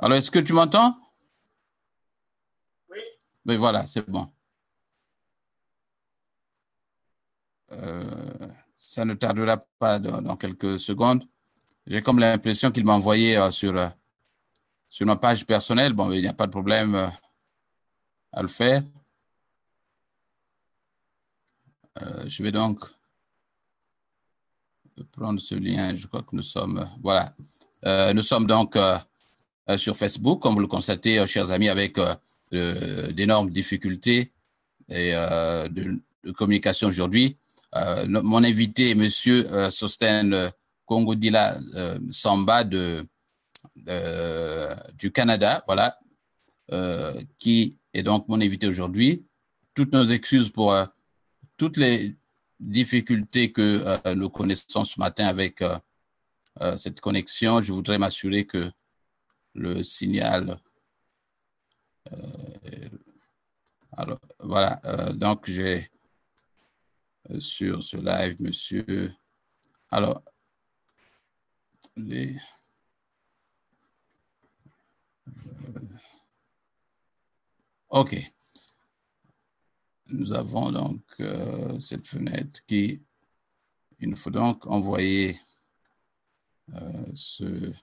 Alors, est-ce que tu m'entends? Oui, Oui, voilà, c'est bon. Ça ne tardera pas dans quelques secondes. J'ai comme l'impression qu'il m'a envoyé sur ma page personnelle. Bon, il n'y a pas de problème à le faire. Je vais donc prendre ce lien. Je crois que nous sommes, voilà. Nous sommes donc sur Facebook, comme vous le constatez, chers amis, avec d'énormes difficultés et de communication aujourd'hui. Mon invité, Monsieur Sosten Kongodila Samba du Canada, voilà, qui est donc mon invité aujourd'hui. Toutes nos excuses pour toutes les difficultés que nous connaissons ce matin avec cette connexion. Je voudrais m'assurer que le signal. Alors, voilà. Donc, j'ai sur ce live, monsieur. Alors, les, OK. Nous avons donc cette fenêtre qui, il nous faut donc envoyer ce.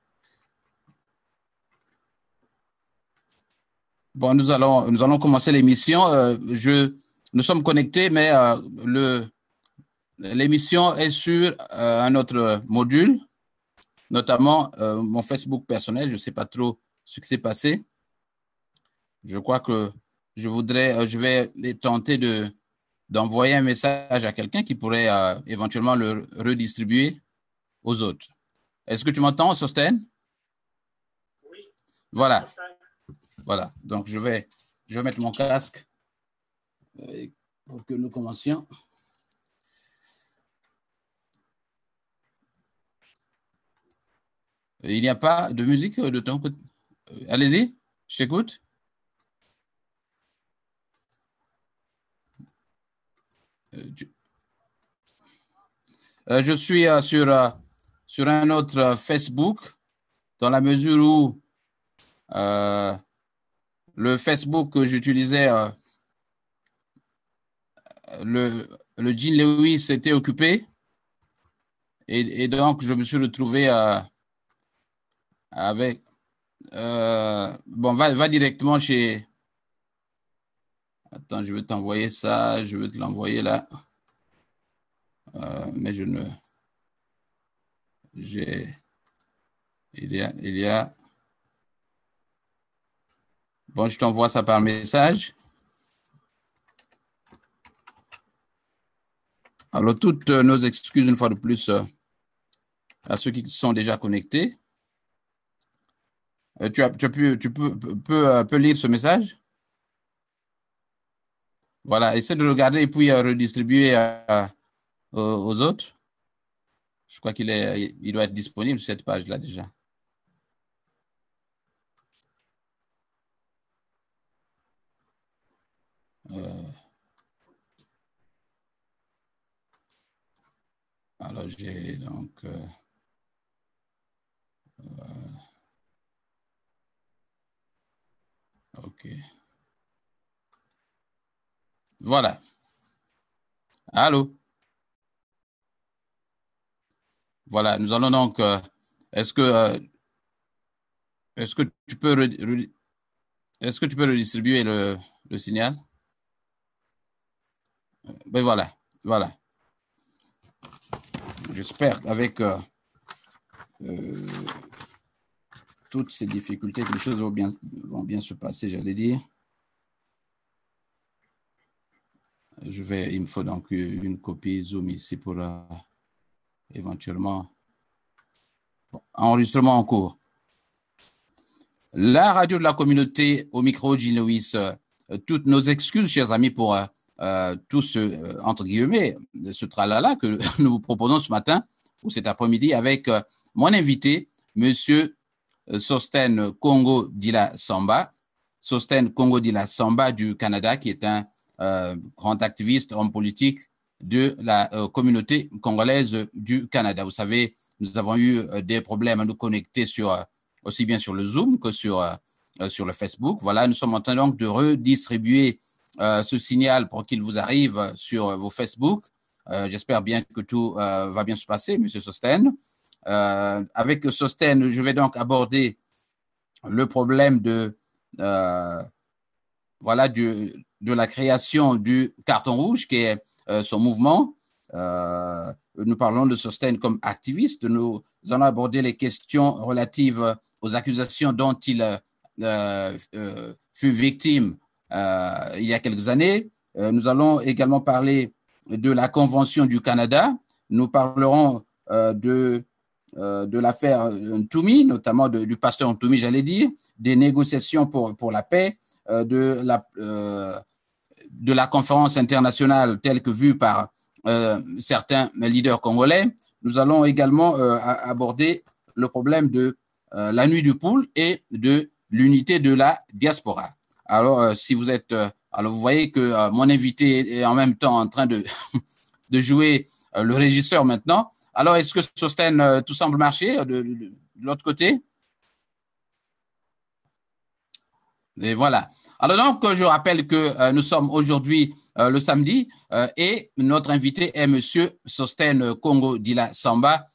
Bon, nous allons commencer l'émission. Nous sommes connectés, mais l'émission est sur un autre module, notamment mon Facebook personnel. Je ne sais pas trop ce qui s'est passé. Je crois que je vais tenter d'envoyer un message à quelqu'un qui pourrait éventuellement le redistribuer aux autres. Est-ce que tu m'entends, Sosten? oui, Voilà, c'est ça. voilà. Donc, je vais mettre mon casque pour que nous commencions. Il n'y a pas de musique de ton côté? Allez-y, je t'écoute. Je suis sur un autre Facebook, dans la mesure où le Facebook que j'utilisais, le Jean Lewis était occupé. Et donc, je me suis retrouvé avec. Bon, va directement chez. Attends, je vais t'envoyer ça. Je vais te l'envoyer là. Mais je ne. J'ai. Il y a. Bon, je t'envoie ça par message. Alors, toutes nos excuses une fois de plus à ceux qui sont déjà connectés. Tu peux lire ce message? Voilà, essaie de regarder et puis redistribuer aux autres. Je crois il doit être disponible sur cette page-là déjà. Alors, j'ai donc. OK. Voilà. Allô? Voilà, nous allons donc. Est-ce que, euh, est-ce que tu peux, est-ce que tu peux redistribuer le signal? Ben voilà, voilà. J'espère qu'avec euh, toutes ces difficultés, que les choses vont bien se passer, j'allais dire. Il me faut donc une copie Zoom ici pour éventuellement. Bon, enregistrement en cours. La radio de la communauté au micro, Jean Lewis. Toutes nos excuses, chers amis, pour tout ce, entre guillemets, ce tralala que nous vous proposons ce matin ou cet après-midi avec mon invité, Monsieur Sosten Kongo Dila Samba. Sosten Kongo Dila Samba du Canada, qui est un grand activiste, homme politique de la communauté congolaise du Canada. Vous savez, nous avons eu des problèmes à nous connecter sur aussi bien sur le Zoom que sur le Facebook. Voilà, nous sommes en train donc de redistribuer ce signal pour qu'il vous arrive sur vos Facebook. J'espère bien que tout va bien se passer, Monsieur Sosten. Avec Sosten, je vais donc aborder le problème voilà, de la création du carton rouge, qui est son mouvement. Nous parlons de Sosten comme activiste. Nous allons aborder les questions relatives aux accusations dont il fut victime il y a quelques années. Nous allons également parler de la Convention du Canada. Nous parlerons de l'affaire Ntoumi, notamment du pasteur Ntoumi, j'allais dire, des négociations pour la paix, de la conférence internationale telle que vue par certains leaders congolais. Nous allons également aborder le problème de la nuit du poule et de l'unité de la diaspora. Alors, si vous êtes, alors vous voyez que mon invité est en même temps en train de, de jouer le régisseur maintenant. Alors, est-ce que Sosten, tout semble marcher de l'autre côté? Et voilà. Alors donc, je rappelle que nous sommes aujourd'hui le samedi et notre invité est Monsieur Sosten Congo Dila Samba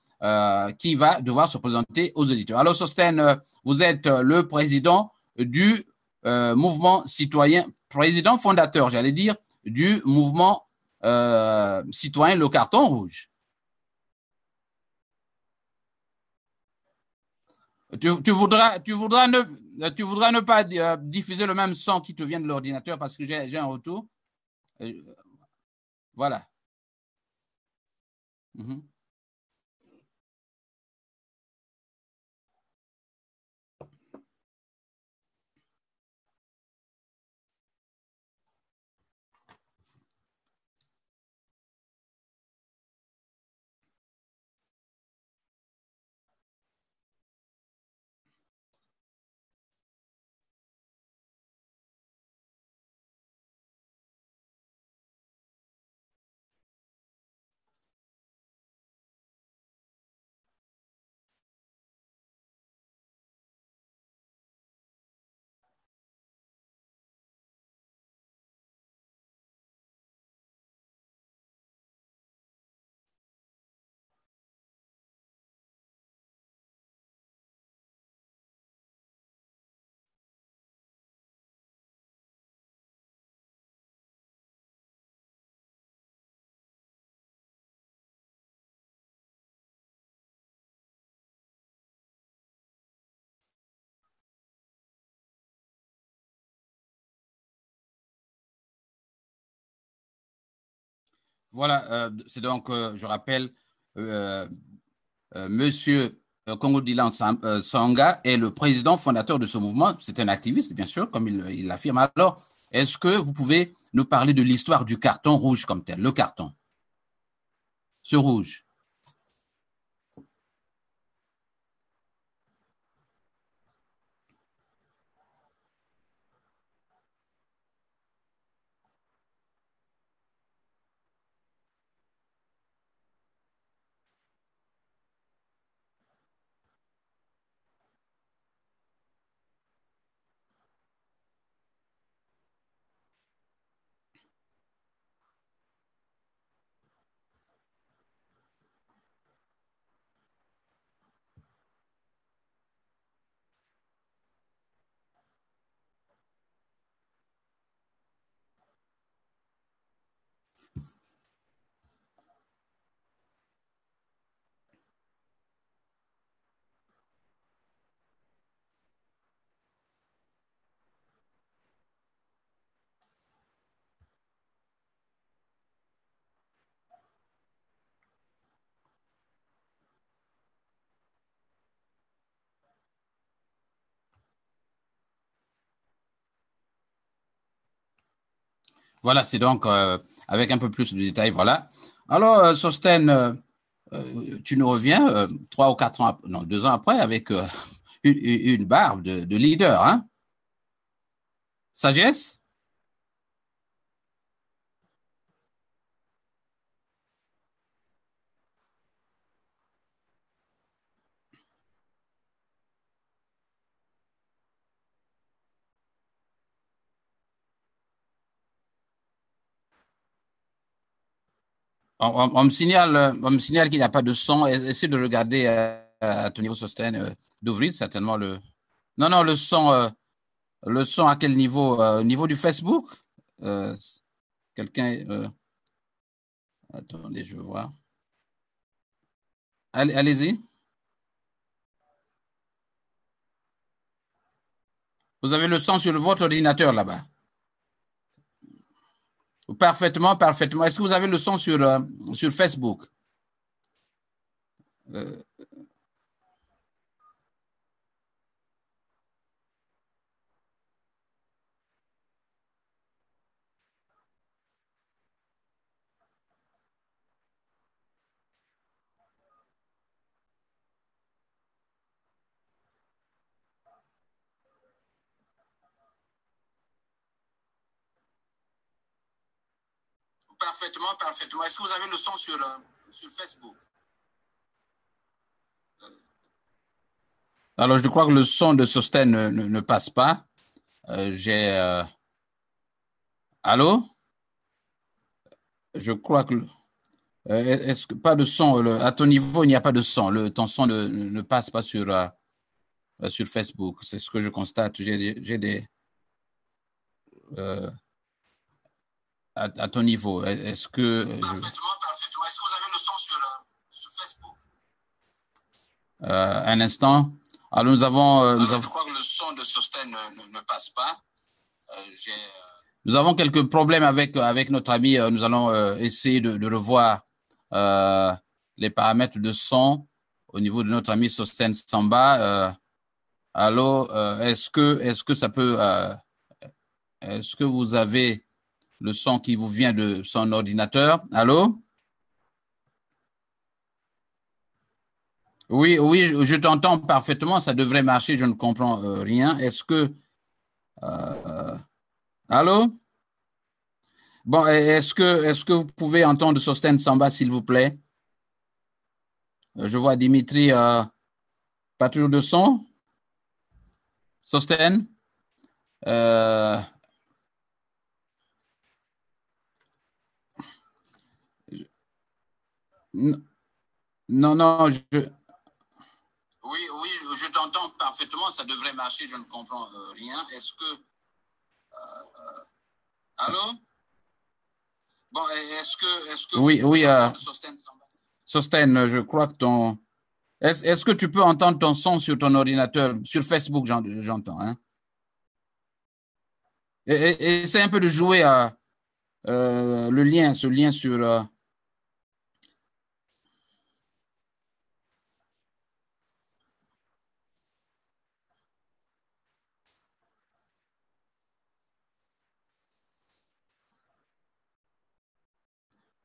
qui va devoir se présenter aux auditeurs. Alors Sosten, vous êtes le président du mouvement citoyen, président fondateur, j'allais dire, du mouvement citoyen Le Carton Rouge. Tu voudras ne pas diffuser le même son qui te vient de l'ordinateur parce que j'ai un retour. Euh, voilà. Mhm. Voilà, c'est donc, je rappelle, euh, Monsieur Congo Dylan Sanga est le président fondateur de ce mouvement. C'est un activiste, bien sûr, comme il l'affirme. Alors, est-ce que vous pouvez nous parler de l'histoire du carton rouge comme tel, le carton, ce rouge? Voilà, c'est donc avec un peu plus de détails. Voilà. Alors, Sosten, tu nous reviens 3 ou 4 ans, non, 2 ans après avec une barbe de leader, hein? Sagesse? On me signale qu'il n'y a pas de son. Essaie de regarder à ton niveau Sosten, d'ouvrir certainement le. Non, non, le son à quel niveau? Au niveau du Facebook? Euh, quelqu'un. Attendez, je vais voir. Allez-y. Vous avez le son sur votre ordinateur là-bas. Parfaitement, parfaitement. Est-ce que vous avez le son sur Facebook? Euh, Parfaitement, parfaitement. Est-ce que vous avez le son sur Facebook? Alors, je crois que le son de Sosten ne passe pas. J'ai. Allô? Je crois que. Est-ce que pas de son? À ton niveau, il n'y a pas de son. Ton son ne passe pas sur Facebook. C'est ce que je constate. J'ai des. euh, à ton niveau, est-ce que. Parfaitement, parfaitement. Est-ce que vous avez le son sur Facebook? Un instant. Alors, je crois que le son de Sosten ne passe pas. Nous avons quelques problèmes avec notre ami. Nous allons essayer de revoir les paramètres de son au niveau de notre ami Sosten Samba. Allô, est-ce que ça peut, est-ce que vous avez le son qui vous vient de son ordinateur? Allô? Oui, oui, je t'entends parfaitement. Ça devrait marcher. Je ne comprends rien. Est-ce que, allô? Bon, est-ce que vous pouvez entendre Sosten Samba, s'il vous plaît? Je vois Dimitri, pas toujours de son. Sosten? Euh, non, non, oui, oui, je t'entends parfaitement. Ça devrait marcher. Je ne comprends rien. Est-ce que, allô? Bon, est-ce que oui, oui, Sosten Samba? Sosten, je crois que ton. Est-ce que tu peux entendre ton son sur ton ordinateur, sur Facebook, j'entends, hein? Essaie un peu de jouer à le lien, ce lien sur.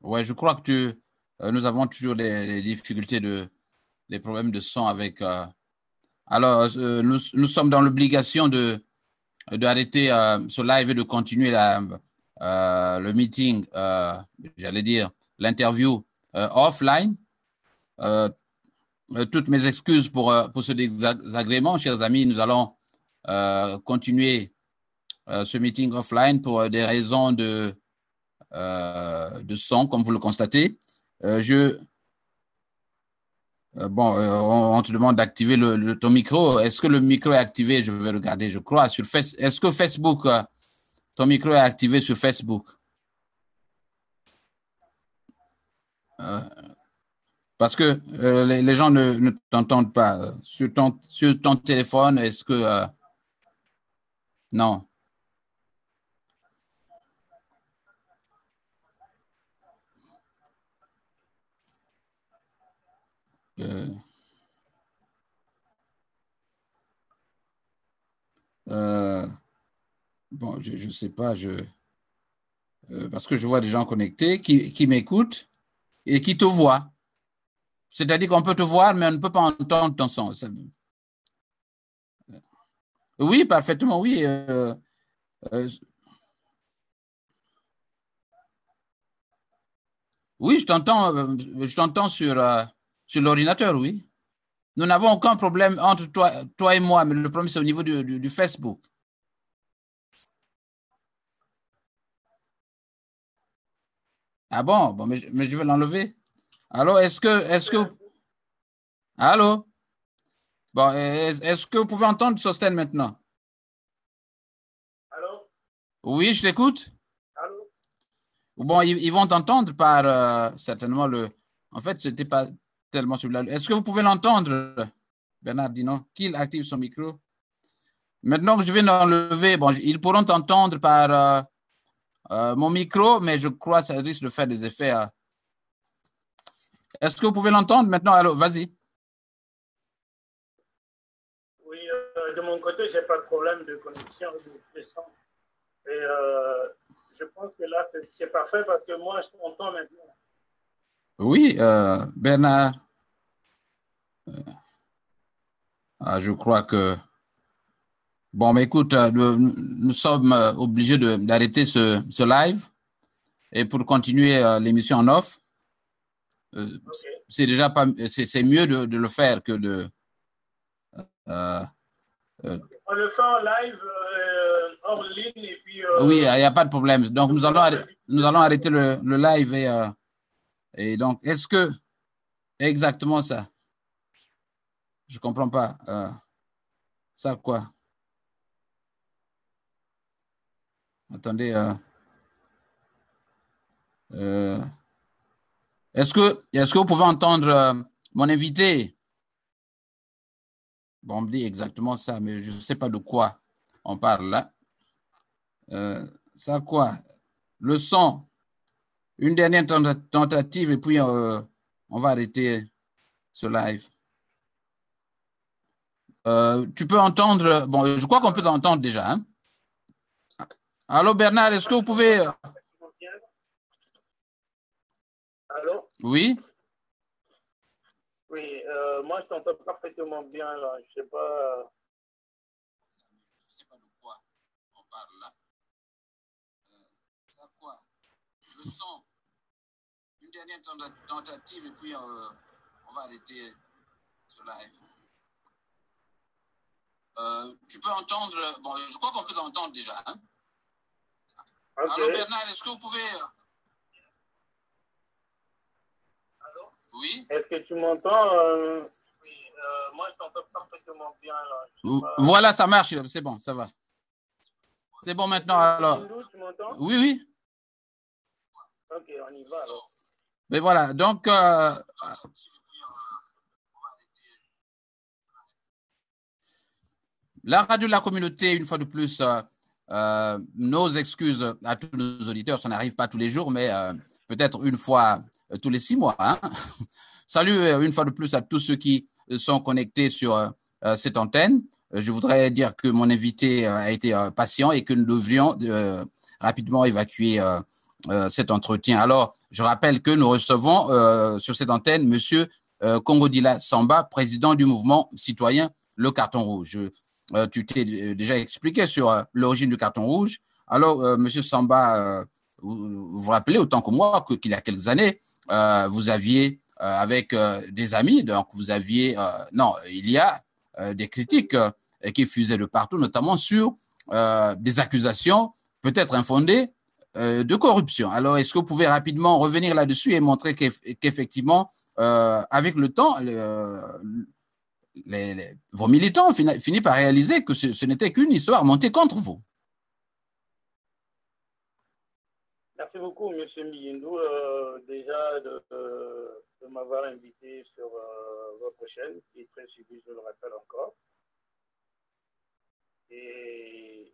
Ouais, je crois que nous avons toujours des difficultés des problèmes de son avec. Alors, nous sommes dans l'obligation d'arrêter ce live et de continuer le meeting, j'allais dire, l'interview offline. Euh, toutes mes excuses pour ce désagrément, chers amis. Nous allons continuer ce meeting offline pour des raisons de son, comme vous le constatez. Bon, on te demande d'activer ton micro. Est-ce que le micro est activé? Je vais regarder, je crois. Est-ce que Facebook, ton micro est activé sur Facebook? Euh, Parce que les gens ne t'entendent pas. Sur ton téléphone, est-ce que. Non. Euh, euh, bon, je ne sais pas. Parce que je vois des gens connectés qui m'écoutent et qui te voient. C'est-à-dire qu'on peut te voir, mais on ne peut pas entendre ton son. Oui, parfaitement, oui. Euh, oui, je t'entends sur l'ordinateur, oui. Nous n'avons aucun problème entre toi et moi, mais le problème, c'est au niveau du Facebook. Ah bon, bon mais je vais l'enlever. Alors, allô? Bon, est-ce que vous pouvez entendre Sosten maintenant? Allô? Oui, je t'écoute. Allô? Bon, ils vont t'entendre par certainement le. En fait, c'était pas tellement celui-là. Est-ce que vous pouvez l'entendre, Bernardino? Qu'il active son micro. Maintenant que je viens d'enlever, bon, ils pourront t'entendre par mon micro, mais je crois que ça risque de faire des effets. Est-ce que vous pouvez l'entendre maintenant? Allô, vas-y. Oui, de mon côté, j'ai pas de problème de connexion de son. Et je pense que là, c'est parfait parce que moi, je t'entends maintenant. Oui, Bernard, je crois que. Bon, mais écoute, nous sommes obligés d'arrêter ce live et pour continuer l'émission en off, euh, OK. c'est déjà pas, c'est mieux de le faire que de. euh, euh, On le fait en live, hors ligne, et puis oui, il n'y a pas de problème. Donc, nous pourrons rediffuser nous allons ça. arrêter le live et donc, est-ce que exactement ça? Je comprends pas. Ça quoi? Attendez. Euh, est-ce que vous pouvez entendre mon invité? Bon, on me dit exactement ça, mais je ne sais pas de quoi on parle là. Ça quoi? Le son, une dernière tentative et puis on va arrêter ce live. Tu peux entendre, bon, je crois qu'on peut t'entendre déjà. Hein? Allô Bernard, est-ce Moi, que je vous t'entends pouvez... parfaitement bien. Allô? Oui? Oui, moi, je t'entends parfaitement bien, là. Je sais pas. Je ne sais pas de quoi on parle là. Ça quoi? Le son, une dernière tentative et puis on va arrêter ce live. Tu peux entendre, bon, je crois qu'on peut t'entendre déjà. Hein? OK. Allô Bernard, est-ce que vous pouvez... Allô? Oui? Est-ce que tu m'entends? Oui, moi, je t'entends parfaitement bien, là. Je sais pas. Voilà, ça marche, c'est bon, ça va. C'est bon maintenant Monsieur alors. Mindou, tu m'entends? Oui, oui. OK, on y va, alors. Mais voilà, donc la radio de la communauté, une fois de plus, nos excuses à tous nos auditeurs, ça n'arrive pas tous les jours, mais peut-être une fois tous les 6 mois. Hein. Salut une fois de plus à tous ceux qui sont connectés sur cette antenne. Je voudrais dire que mon invité a été patient et que nous devrions rapidement évacuer cet entretien. Alors, je rappelle que nous recevons sur cette antenne Monsieur Congodila Samba, président du mouvement citoyen Le Carton Rouge. Tu t'es déjà expliqué sur l'origine du carton rouge. Alors, Monsieur Samba, vous vous rappelez autant que moi qu'il y a quelques années, vous aviez avec des amis, donc vous aviez, non, il y a des critiques qui fusaient de partout, notamment sur des accusations peut-être infondées de corruption. Alors, est-ce que vous pouvez rapidement revenir là-dessus et montrer qu'effectivement, avec le temps, vos militants finissent par réaliser que ce n'était qu'une histoire montée contre vous. Merci beaucoup, Monsieur Miyindou, déjà de m'avoir invité sur votre chaîne, qui est très suivie, je le rappelle encore. Et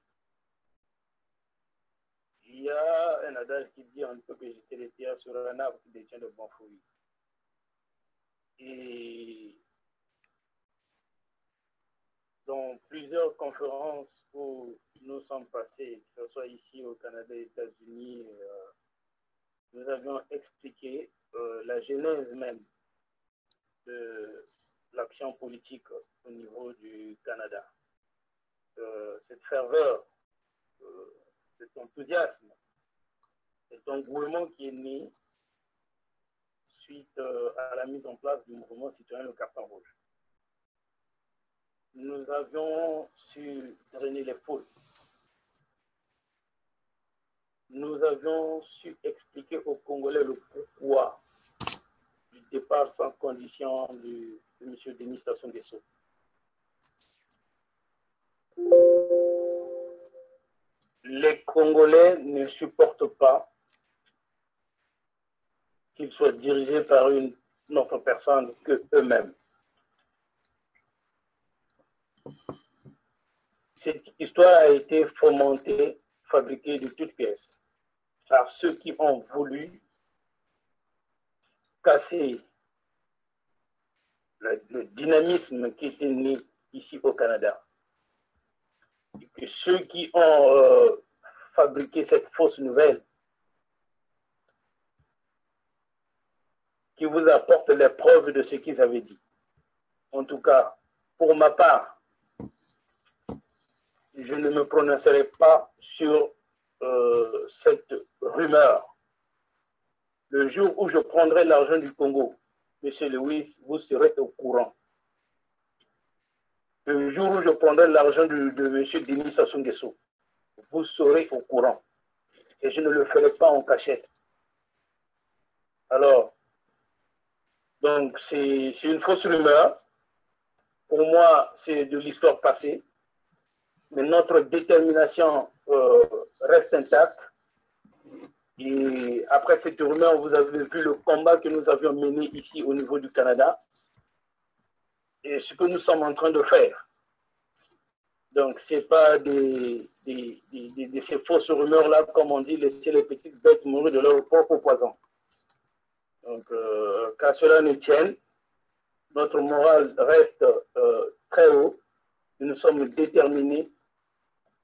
il y a un adage qui dit un peu que j'étais les pierres sur un arbre qui détient de bons fruits. Et dans plusieurs conférences où nous sommes passés, que ce soit ici au Canada et aux États-Unis, nous avions expliqué la genèse même de l'action politique au niveau du Canada. Cette ferveur, cet enthousiasme, cet engouement qui est né suite à la mise en place du mouvement citoyen Le Carton Rouge. Nous avions su drainer les foules. nous avions su expliquer aux Congolais le pourquoi du départ sans condition de M. Denis Sassou Nguesso. Les Congolais ne supportent pas qu'ils soient dirigés par une autre personne que eux-mêmes. Cette histoire a été fomentée, fabriquée de toutes pièces par ceux qui ont voulu casser le dynamisme qui était né ici au Canada. Et que ceux qui ont fabriqué cette fausse nouvelle, qui vous apportent les preuves de ce qu'ils avaient dit. En tout cas, pour ma part, je ne me prononcerai pas sur cette rumeur. Le jour où je prendrai l'argent du Congo, M. Lewis, vous serez au courant. Le jour où je prendrai l'argent de M. Denis Sassou Nguesso, vous serez au courant. Et je ne le ferai pas en cachette. Alors, donc c'est une fausse rumeur. Pour moi, c'est de l'histoire passée. Mais notre détermination reste intacte. Et après cette rumeur, vous avez vu le combat que nous avions mené ici au niveau du Canada et ce que nous sommes en train de faire. Donc, ce n'est pas de ces fausses rumeurs-là, comme on dit, laisser les petites bêtes mourir de leur propre poison. Donc, qu'à cela ne tienne, notre morale reste très haut. Nous sommes déterminés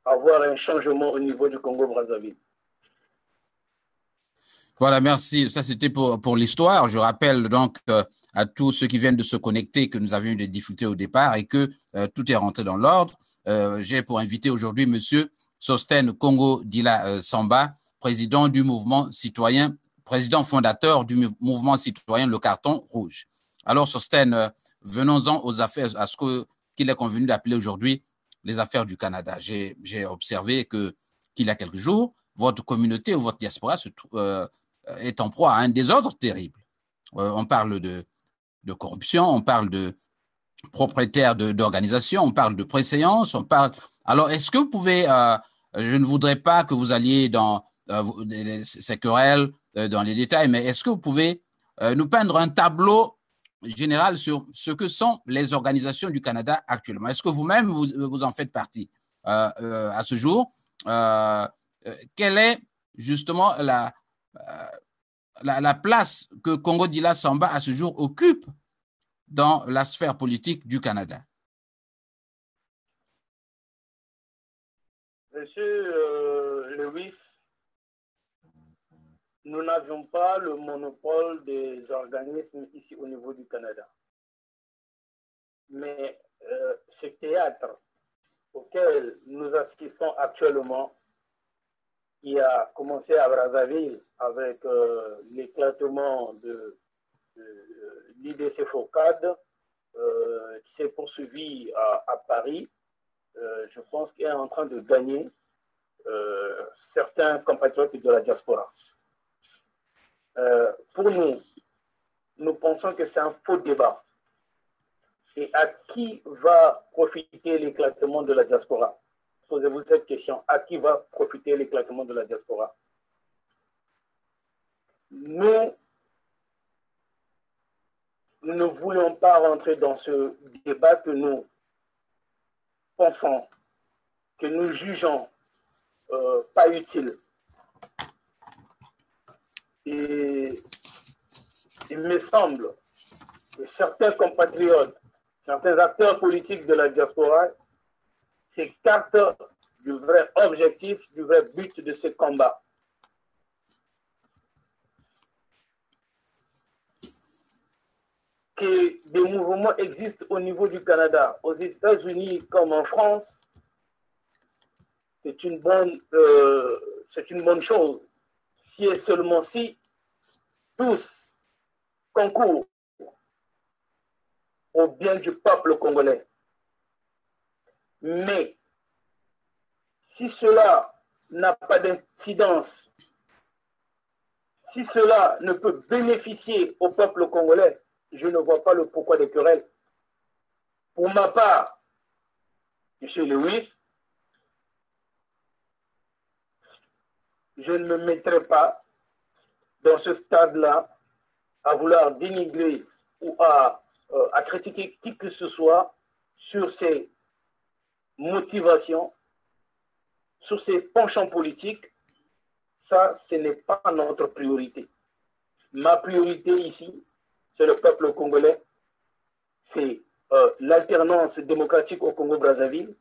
à avoir un changement au niveau du Congo-Brazzaville. Voilà, merci. Ça, c'était pour l'histoire. Je rappelle donc à tous ceux qui viennent de se connecter que nous avions eu des difficultés au départ et que tout est rentré dans l'ordre. J'ai pour invité aujourd'hui M. Sostène Congo Dila Samba, président du mouvement citoyen, président fondateur du mouvement citoyen Le Carton Rouge. Alors, Sostène, venons-en aux affaires, à ce qu'il est convenu d'appeler aujourd'hui les affaires du Canada. J'ai observé qu'il y a quelques jours, votre communauté ou votre diaspora est en proie à un désordre terrible. On parle de corruption, on parle de propriétaires d'organisations, on parle de préséance, on parle… Alors, est-ce que vous pouvez… je ne voudrais pas que vous alliez dans ces querelles, dans les détails, mais est-ce que vous pouvez nous peindre un tableau général sur ce que sont les organisations du Canada actuellement? Est-ce que vous-même, vous en faites partie à ce jour? Quelle est justement la place que Congo Dila Samba à ce jour occupe dans la sphère politique du Canada? Monsieur Lewis, nous n'avions pas le monopole des organismes ici au niveau du Canada. Mais ce théâtre auquel nous assistons actuellement, qui a commencé à Brazzaville avec l'éclatement de l'IDC Focade, qui s'est poursuivi à Paris, je pense qu'il est en train de gagner certains compatriotes de la diaspora. Pour nous, nous pensons que c'est un faux débat. Et à qui va profiter l'éclatement de la diaspora? Posez-vous cette question. À qui va profiter l'éclatement de la diaspora? Nous ne voulons pas rentrer dans ce débat que nous pensons, que nous jugeons pas utile. Et il me semble que certains compatriotes, certains acteurs politiques de la diaspora s'écartent du vrai objectif, du vrai but de ce combat. Que des mouvements existent au niveau du Canada, aux États-Unis comme en France, c'est une bonne chose. Si et seulement si tous concourent au bien du peuple congolais. Mais si cela n'a pas d'incidence Si cela ne peut bénéficier au peuple congolais, je ne vois pas le pourquoi des querelles. Pour ma part, M. Lewis, je ne me mettrai pas dans ce stade-là à vouloir dénigrer ou à critiquer qui que ce soit sur ses motivations, sur ses penchants politiques. Ça, ce n'est pas notre priorité. Ma priorité ici, c'est le peuple congolais, c'est l'alternance démocratique au Congo-Brazzaville,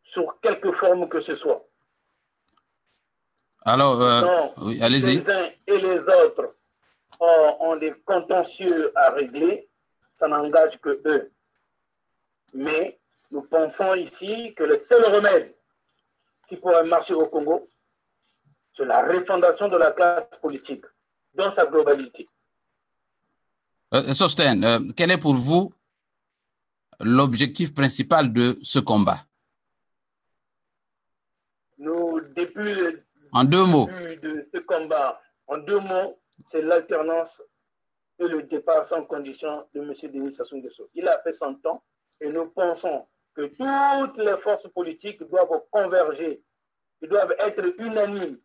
sur quelque forme que ce soit. Alors, Non, oui, si allez-y. les uns et les autres ont des contentieux à régler, ça n'engage que eux. Mais nous pensons ici que le seul remède qui pourrait marcher au Congo, c'est la refondation de la classe politique dans sa globalité. Sosten, quel est pour vous l'objectif principal de ce combat? Nous, depuis En deux mots. le début de ce combat, en 2 mots, c'est l'alternance et le départ sans condition de M. Denis Sassou Nguesso. Il a fait son temps et nous pensons que toutes les forces politiques doivent converger, ils doivent être unanimes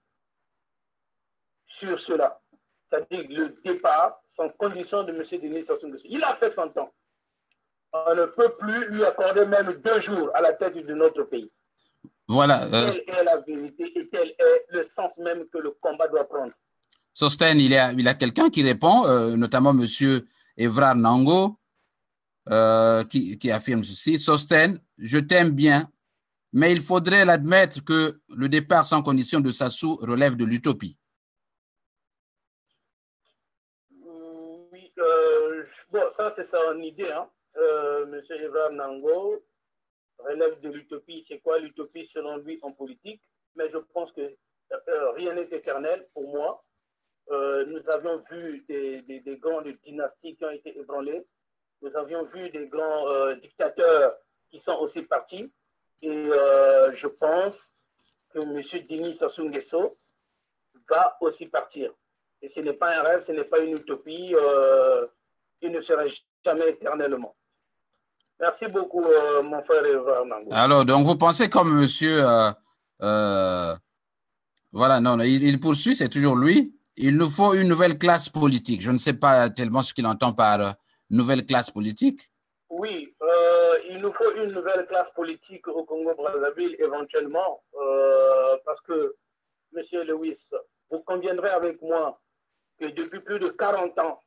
sur cela. C'est-à-dire le départ sans condition de M. Denis Sassou Nguesso. Il a fait son temps. On ne peut plus lui accorder même 2 jours à la tête de notre pays. Voilà. Telle est la vérité et tel est le sens même que le combat doit prendre. Sosten, il y a quelqu'un qui répond, notamment M. Évrard Nango, qui affirme ceci. Sosten, je t'aime bien, mais il faudrait l'admettre que le départ sans condition de Sassou relève de l'utopie. Oui, bon, ça c'est son idée. Hein. Monsieur Évrard Nango relève de l'utopie. C'est quoi l'utopie selon lui en politique? Mais je pense que rien n'est éternel pour moi. Nous avions vu des grandes dynasties qui ont été ébranlées. Nous avions vu des grands dictateurs qui sont aussi partis. Et je pense que M. Denis Sassou Nguesso va aussi partir. Et ce n'est pas un rêve, ce n'est pas une utopie. Il ne sera jamais éternellement. Merci beaucoup, mon frère Évrard Nango. Alors, donc, vous pensez comme monsieur... voilà, non, il poursuit, c'est toujours lui. Il nous faut une nouvelle classe politique. Je ne sais pas tellement ce qu'il entend par nouvelle classe politique. Oui, il nous faut une nouvelle classe politique au Congo-Brazzaville éventuellement, parce que, Monsieur Lewis, vous conviendrez avec moi que depuis plus de 40 ans,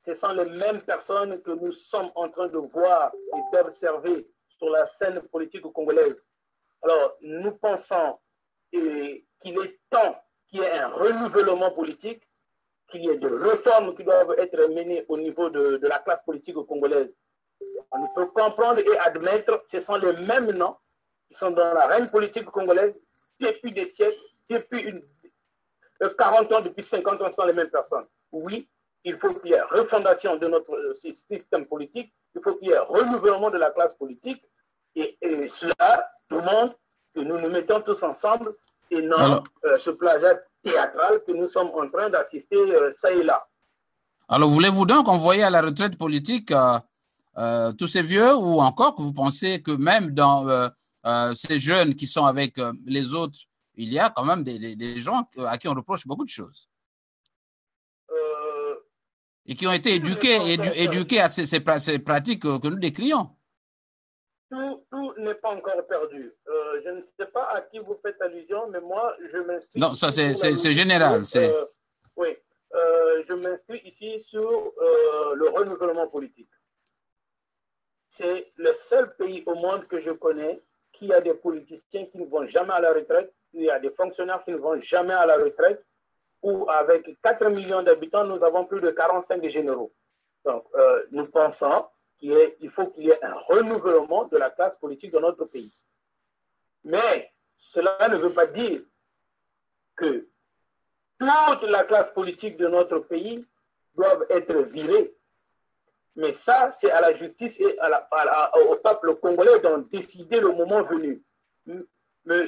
ce sont les mêmes personnes que nous sommes en train de voir et d'observer sur la scène politique congolaise. Alors, nous pensons qu'il est temps qu'il y ait un renouvellement politique, qu'il y ait des réformes qui doivent être menées au niveau de la classe politique congolaise. On peut comprendre et admettre que ce sont les mêmes noms qui sont dans la reine politique congolaise depuis des siècles, depuis 40 ans, depuis 50 ans, ce sont les mêmes personnes. Oui, il faut qu'il y ait refondation de notre système politique, il faut qu'il y ait renouvellement de la classe politique, et cela demande que nous nous mettons tous ensemble et non ce plagiat théâtral que nous sommes en train d'assister ça et là. Alors, voulez-vous donc envoyer à la retraite politique tous ces vieux, ou encore que vous pensez que même dans ces jeunes qui sont avec les autres, il y a quand même des gens à qui on reproche beaucoup de choses et qui ont été éduqués à ces pratiques que nous décrions. Tout n'est pas encore perdu. Je ne sais pas à qui vous faites allusion, mais moi, je m'inscris... Non, ça c'est général. Oui, je m'inscris ici sur le renouvellement politique. C'est le seul pays au monde que je connais qui a des politiciens qui ne vont jamais à la retraite, il y a des fonctionnaires qui ne vont jamais à la retraite, où avec 4 millions d'habitants, nous avons plus de 45 généraux. Donc, nous pensons qu'il faut qu'il y ait un renouvellement de la classe politique dans notre pays. Mais cela ne veut pas dire que toute la classe politique de notre pays doit être virée. Mais ça, c'est à la justice et au peuple congolais d'en décider le moment venu. M.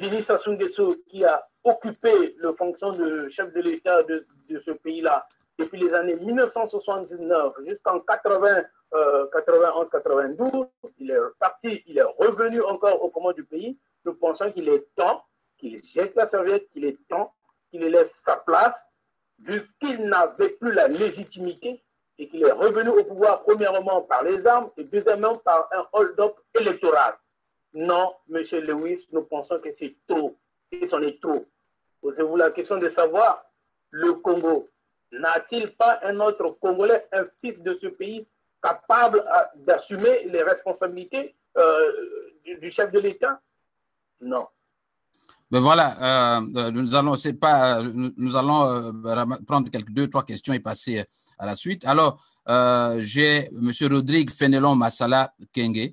Denis Sassou Nguesso, qui a occupé la fonction de chef de l'État de ce pays-là depuis les années 1979 jusqu'en 91-92, il est parti, il est revenu encore aux commandes du pays. Nous pensons qu'il est temps qu'il jette la serviette, qu'il est temps qu'il laisse sa place, vu qu'il n'avait plus la légitimité et qu'il est revenu au pouvoir premièrement par les armes et deuxièmement par un hold-up électoral. Non, M. Lewis, nous pensons que c'est trop, et c'en est trop. Posez-vous la question de savoir, le Congo, n'a-t-il pas un autre Congolais, un fils de ce pays, capable d'assumer les responsabilités du chef de l'État? Non. Mais voilà, nous allons prendre deux, trois questions et passer à la suite. Alors, j'ai M. Rodrigue Fénelon Massala Kenge.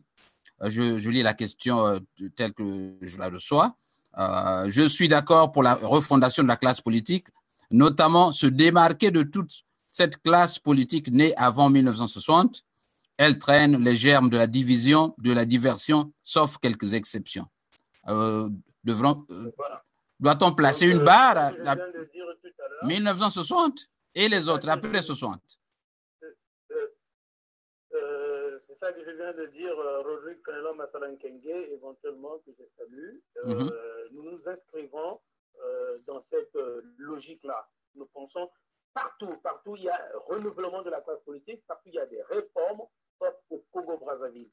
Je lis la question telle que je la reçois. Je suis d'accord pour la refondation de la classe politique, notamment se démarquer de toute cette classe politique née avant 1960. Elle traîne les germes de la division, de la diversion, sauf quelques exceptions. Doit-on placer une barre à 1960 et les autres après 60? C'est ça que je viens de dire, Rodrigue Fénelon Massala Kenge, éventuellement, que je salue. Nous nous inscrivons dans cette logique-là. Nous pensons partout, il y a un renouvellement de la classe politique, partout il y a des réformes, sauf au Congo-Brazzaville.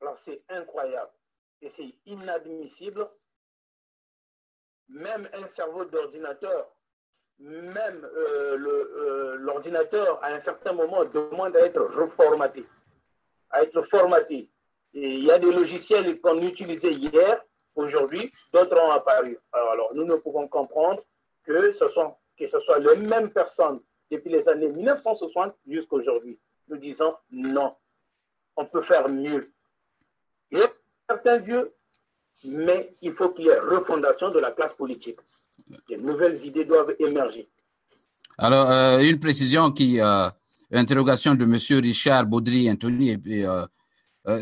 Alors c'est incroyable et c'est inadmissible. Même un cerveau d'ordinateur, même l'ordinateur, à un certain moment, demande à être reformaté, à être formaté. Et il y a des logiciels qu'on utilisait hier, aujourd'hui, d'autres ont apparu. Alors, nous ne pouvons comprendre que ce soit les mêmes personnes depuis les années 1960 jusqu'à aujourd'hui. Nous disons non, on peut faire mieux. Il y a certains dieux, mais il faut qu'il y ait refondation de la classe politique. De nouvelles idées doivent émerger. Alors, une précision interrogation de M. Richard Baudry Anthony.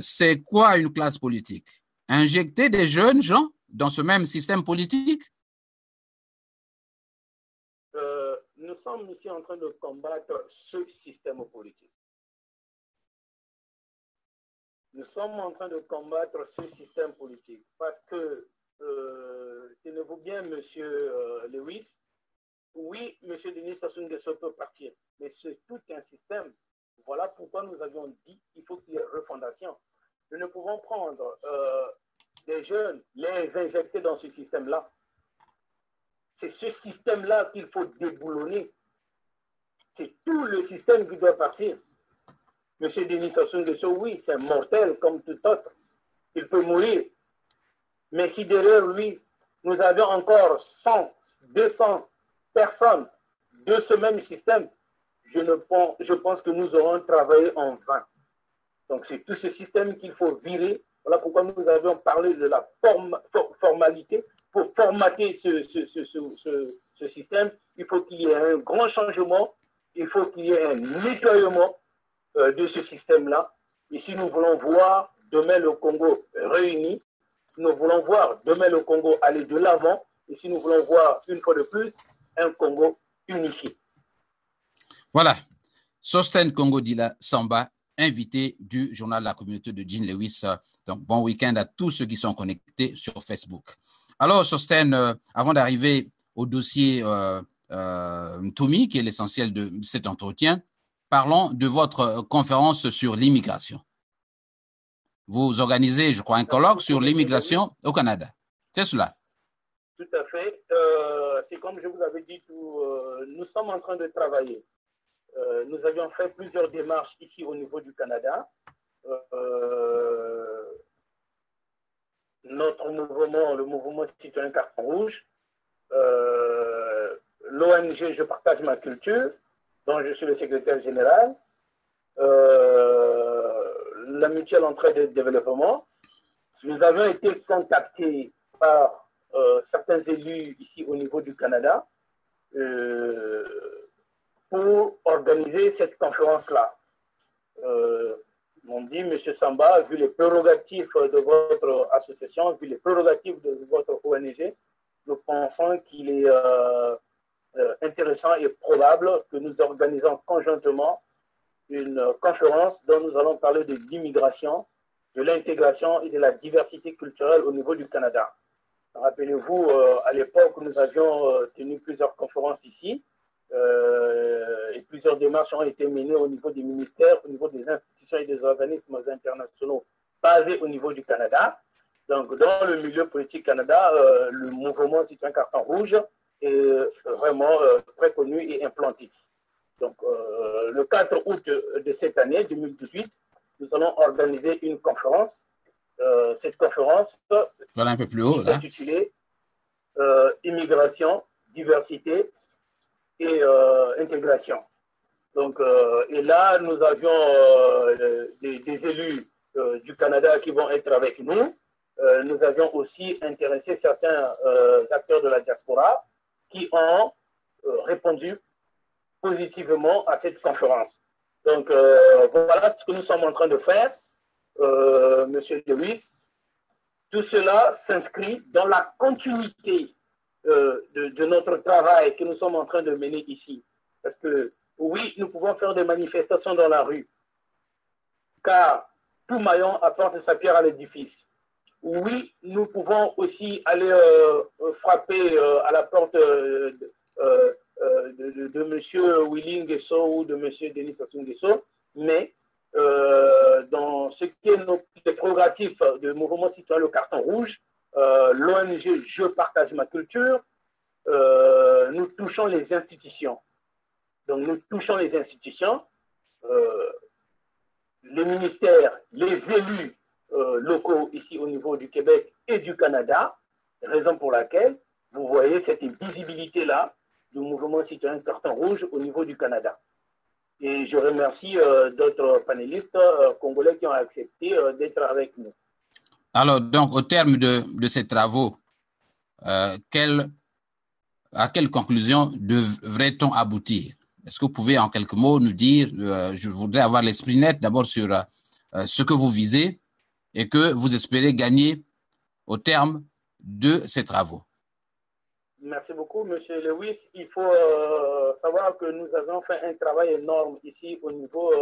C'est quoi une classe politique? Injecter des jeunes gens dans ce même système politique? Nous sommes ici en train de combattre ce système politique. Nous sommes en train de combattre ce système politique parce que, tenez-vous bien, M. Lewis, oui, M. Denis Sassou Nguesso peut partir, mais c'est tout un système. Voilà pourquoi nous avions dit qu'il faut qu'il y ait refondation. Nous ne pouvons prendre des jeunes, les injecter dans ce système-là. C'est ce système-là qu'il faut déboulonner. C'est tout le système qui doit partir. M. Denis Sassou Nguesso, oui, c'est mortel comme tout autre. Il peut mourir. Mais si derrière lui, nous avions encore 100, 200 personnes de ce même système, je pense que nous aurons travaillé en vain. Donc c'est tout ce système qu'il faut virer. Voilà pourquoi nous avions parlé de la formalité. Pour formater ce système, il faut qu'il y ait un grand changement, il faut qu'il y ait un nettoyement de ce système-là. Et si nous voulons voir demain le Congo réuni, nous voulons voir demain le Congo aller de l'avant, et si nous voulons voir une fois de plus un Congo unifié. Voilà. Sosten Congo Dila Samba, invité du journal de la communauté de Jean Lewis. Donc, bon week-end à tous ceux qui sont connectés sur Facebook. Alors, Sosten, avant d'arriver au dossier Toumi, qui est l'essentiel de cet entretien, parlons de votre conférence sur l'immigration. Vous organisez, je crois, un colloque sur l'immigration au Canada. C'est cela? Tout à fait. C'est comme je vous avais dit, nous sommes en train de travailler. Nous avions fait plusieurs démarches ici au niveau du Canada. Notre mouvement, le mouvement citoyen Carton Rouge, l'ONG Je partage ma culture, dont je suis le secrétaire général, la mutuelle entraide et développement. Nous avons été contactés par certains élus ici au niveau du Canada pour organiser cette conférence-là. On dit, M. Samba, vu les prérogatives de votre association, vu les prérogatives de votre ONG, nous pensons qu'il est intéressant et probable que nous organisons conjointement une conférence dont nous allons parler de l'immigration, de l'intégration et de la diversité culturelle au niveau du Canada. Rappelez-vous, à l'époque, nous avions tenu plusieurs conférences ici et plusieurs démarches ont été menées au niveau des ministères, au niveau des institutions et des organismes internationaux basés au niveau du Canada. Donc, dans le milieu politique Canada, le mouvement Citoyen Carton Rouge est vraiment très connu et implanté. Donc, le 4 août de cette année, 2018, nous allons organiser une conférence. Cette conférence voilà un peu plus haut, là. Intitulée Immigration, diversité et intégration. Donc, et là, nous avions des élus du Canada qui vont être avec nous. Nous avions aussi intéressé certains acteurs de la diaspora qui ont répondu positivement à cette conférence. Donc, voilà ce que nous sommes en train de faire, Monsieur Lewis. Tout cela s'inscrit dans la continuité de notre travail que nous sommes en train de mener ici. Parce que, oui, nous pouvons faire des manifestations dans la rue, car tout maillon apporte sa pierre à l'édifice. Oui, nous pouvons aussi aller frapper à la porte de M. Willy Nguesso ou de M. Denis Sassou Nguesso, mais dans ce qui est les prérogatives du mouvement citoyen Le Carton Rouge, l'ONG Je partage ma culture, nous touchons les institutions. Donc nous touchons les institutions, les ministères, les élus locaux ici au niveau du Québec et du Canada, raison pour laquelle vous voyez cette visibilité-là du mouvement citoyen Carton Rouge au niveau du Canada. Et je remercie d'autres panélistes congolais qui ont accepté d'être avec nous. Alors, donc, au terme de ces travaux, à quelle conclusion devrait-on aboutir? Est-ce que vous pouvez en quelques mots nous dire, je voudrais avoir l'esprit net d'abord sur ce que vous visez et que vous espérez gagner au terme de ces travaux. Merci beaucoup, M. Lewis. Il faut savoir que nous avons fait un travail énorme ici au niveau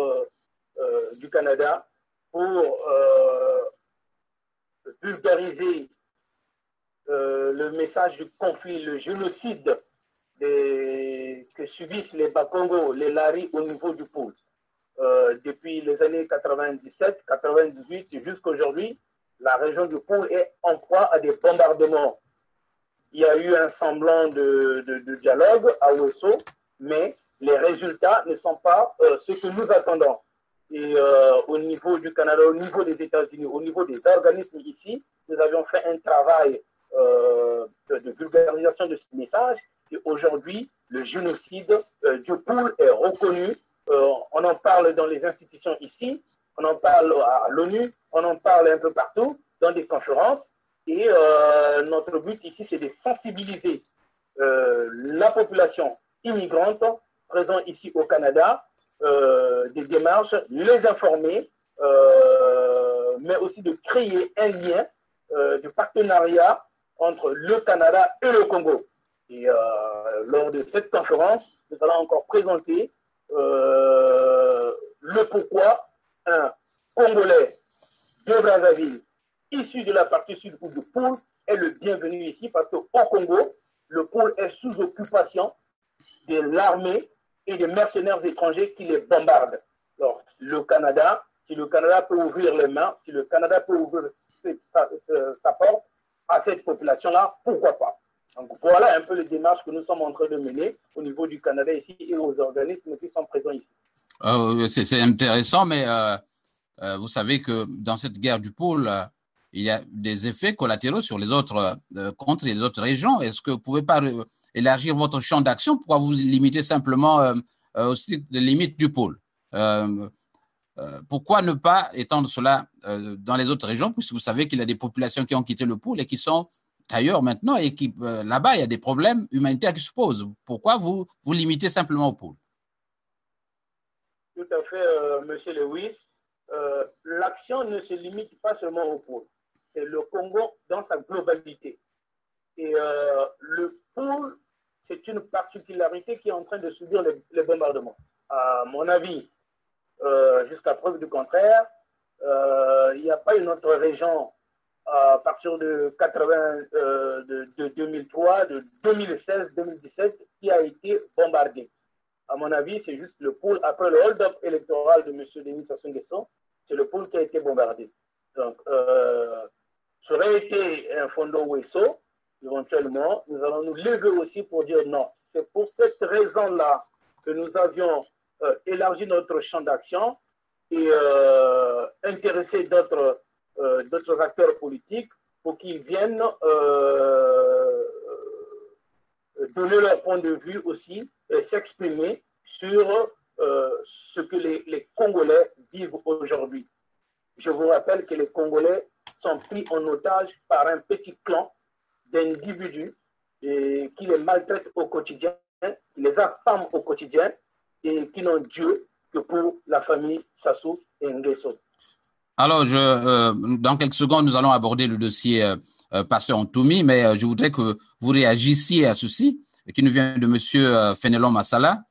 du Canada pour vulgariser le message du conflit, le génocide que subissent les Bakongo, les Lari au niveau du pôle. Depuis les années 97, 98 jusqu'à aujourd'hui, la région du pôle est en proie à des bombardements. Il y a eu un semblant de dialogue à Ouesso, mais les résultats ne sont pas ce que nous attendons. Et au niveau du Canada, au niveau des États-Unis, au niveau des organismes ici, nous avions fait un travail de vulgarisation de ce message. Et aujourd'hui, le génocide du pôle est reconnu. On en parle dans les institutions ici, on en parle à l'ONU, on en parle un peu partout, dans des conférences. Et notre but ici, c'est de sensibiliser la population immigrante présente ici au Canada, des démarches, les informer, mais aussi de créer un lien de partenariat entre le Canada et le Congo. Et lors de cette conférence, nous allons encore présenter le pourquoi un Congolais de Brazzaville issu de la partie sud ou du pôle est le bienvenu ici parce qu'au Congo, le pôle est sous occupation de l'armée et des mercenaires étrangers qui les bombardent. Alors, le Canada, si le Canada peut ouvrir les mains, si le Canada peut ouvrir sa porte à cette population-là, pourquoi pas? Donc, voilà un peu les démarches que nous sommes en train de mener au niveau du Canada ici et aux organismes qui sont présents ici. C'est intéressant, mais vous savez que dans cette guerre du pôle, il y a des effets collatéraux sur les autres contre les autres régions. Est-ce que vous ne pouvez pas élargir votre champ d'action pour vous limiter simplement aussi les limites du pôle? Pourquoi ne pas étendre cela dans les autres régions, puisque vous savez qu'il y a des populations qui ont quitté le pôle et qui sont ailleurs maintenant et qui là-bas, il y a des problèmes humanitaires qui se posent. Pourquoi vous limitez simplement au pôle? Tout à fait, Monsieur Lewis. l'action ne se limite pas seulement au pôle. C'est le Congo dans sa globalité. Et le pôle, c'est une particularité qui est en train de subir les bombardements. À mon avis, jusqu'à preuve du contraire, il n'y a pas une autre région à partir de 2003, de 2016, 2017 qui a été bombardée. À mon avis, c'est juste le pôle, après le hold-up électoral de M. Denis Sassou Nguesso, c'est le pôle qui a été bombardé. Donc, ça aurait été un Fondo Wesso, éventuellement, nous allons nous lever aussi pour dire non. C'est pour cette raison-là que nous avions élargi notre champ d'action et intéressé d'autres acteurs politiques pour qu'ils viennent donner leur point de vue aussi et s'exprimer sur ce que les Congolais vivent aujourd'hui. Je vous rappelle que les Congolais sont pris en otage par un petit clan d'individus qui les maltraitent au quotidien, qui les affament au quotidien et qui n'ont Dieu que pour la famille Sassou et Nguesso. Alors, dans quelques secondes, nous allons aborder le dossier Pasteur Ntoumi, mais je voudrais que vous réagissiez à ceci, qui nous vient de M. Fénelon Massala.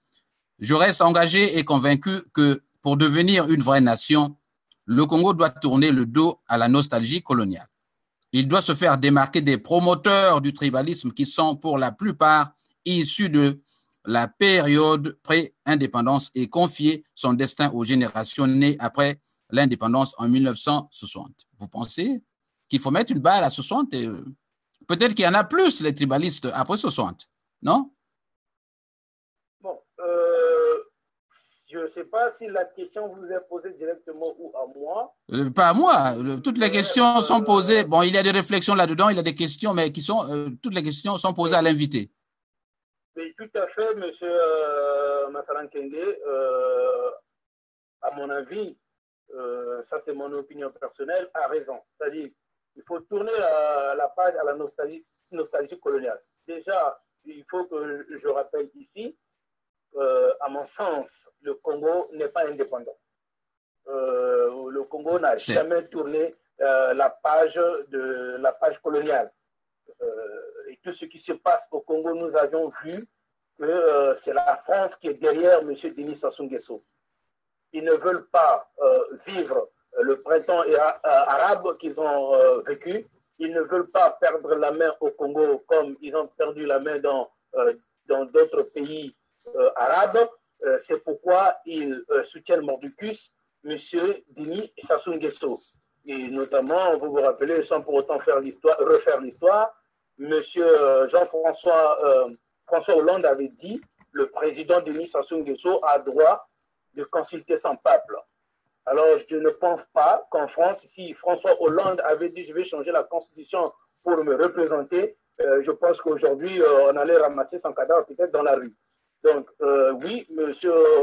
Je reste engagé et convaincu que pour devenir une vraie nation, le Congo doit tourner le dos à la nostalgie coloniale. Il doit se faire démarquer des promoteurs du tribalisme qui sont pour la plupart issus de la période pré-indépendance et confier son destin aux générations nées après l'indépendance en 1960. Vous pensez qu'il faut mettre une barre à 60 et peut-être qu'il y en a plus, les tribalistes, après 60, non? Bon, je ne sais pas si la question vous est posée directement ou à moi. Pas à moi. Toutes les questions sont posées. Bon, il y a des réflexions là-dedans, il y a des questions, mais toutes les questions sont posées à l'invité. Mais tout à fait, M. Massalan Kenge, à mon avis, ça c'est mon opinion personnelle, a raison. C'est-à-dire qu'il faut tourner la page à la nostalgie coloniale. Déjà, il faut que je rappelle ici, à mon sens, le Congo n'est pas indépendant. Le Congo n'a jamais tourné la page coloniale. Et tout ce qui se passe au Congo, nous avions vu que c'est la France qui est derrière M. Denis Sassou Nguesso. Ils ne veulent pas vivre le printemps arabe qu'ils ont vécu. Ils ne veulent pas perdre la main au Congo comme ils ont perdu la main dans d'autres pays arabes. C'est pourquoi ils soutiennent mordicus M. Denis Sassou Nguesso. Et notamment, vous vous rappelez, sans pour autant refaire l'histoire, M. Jean-François Hollande avait dit le président Denis Sassou Nguesso a droit de consulter son peuple. Alors, je ne pense pas qu'en France, si François Hollande avait dit je vais changer la constitution pour me représenter, je pense qu'aujourd'hui, on allait ramasser son cadavre peut-être dans la rue. Donc, oui, M.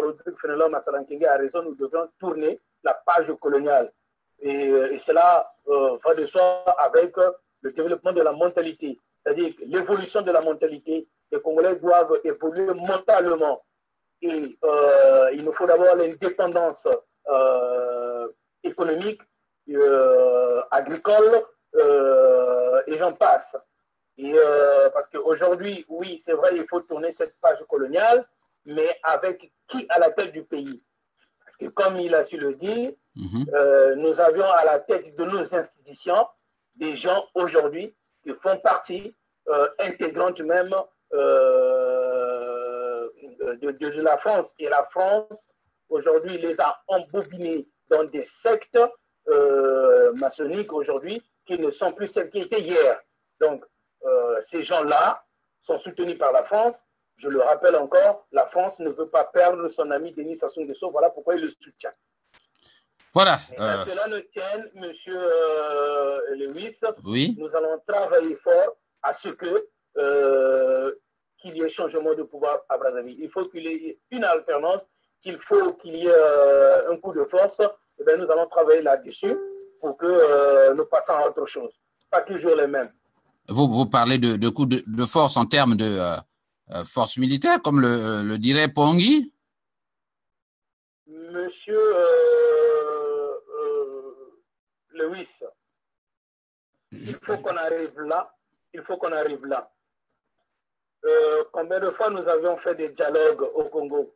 Rodrigue Fénelon Massalan Kenge a raison, nous devons tourner la page coloniale. Et cela va de soi avec le développement de la mentalité, c'est-à-dire l'évolution de la mentalité. Les Congolais doivent évoluer mentalement. Et il nous faut d'abord l'indépendance économique, agricole, et j'en passe. Et parce qu'aujourd'hui, oui, c'est vrai, il faut tourner cette page coloniale, mais avec qui à la tête du pays? Parce que comme il a su le dire, nous avions à la tête de nos institutions des gens aujourd'hui qui font partie intégrante même de la France. Et la France, aujourd'hui, les a embobinés dans des sectes maçonniques aujourd'hui qui ne sont plus celles qui étaient hier. Donc, ces gens-là sont soutenus par la France. Je le rappelle encore, la France ne veut pas perdre son ami Denis Sassou Nguesso. Voilà pourquoi il le soutient. Voilà. Mais à cela ne tienne, M. Lewis, oui. Nous allons travailler fort à ce que qu'il y ait changement de pouvoir à Brazzaville. Il faut qu'il y ait une alternance, qu'il faut qu'il y ait un coup de force. Et bien, nous allons travailler là-dessus pour que nous passions à autre chose. Pas toujours les mêmes. Vous parlez de coup de force en termes de force militaire, comme le dirait Pongui? Monsieur Lewis, il faut qu'on arrive là. Il faut qu'on arrive là. Combien de fois nous avions fait des dialogues au Congo?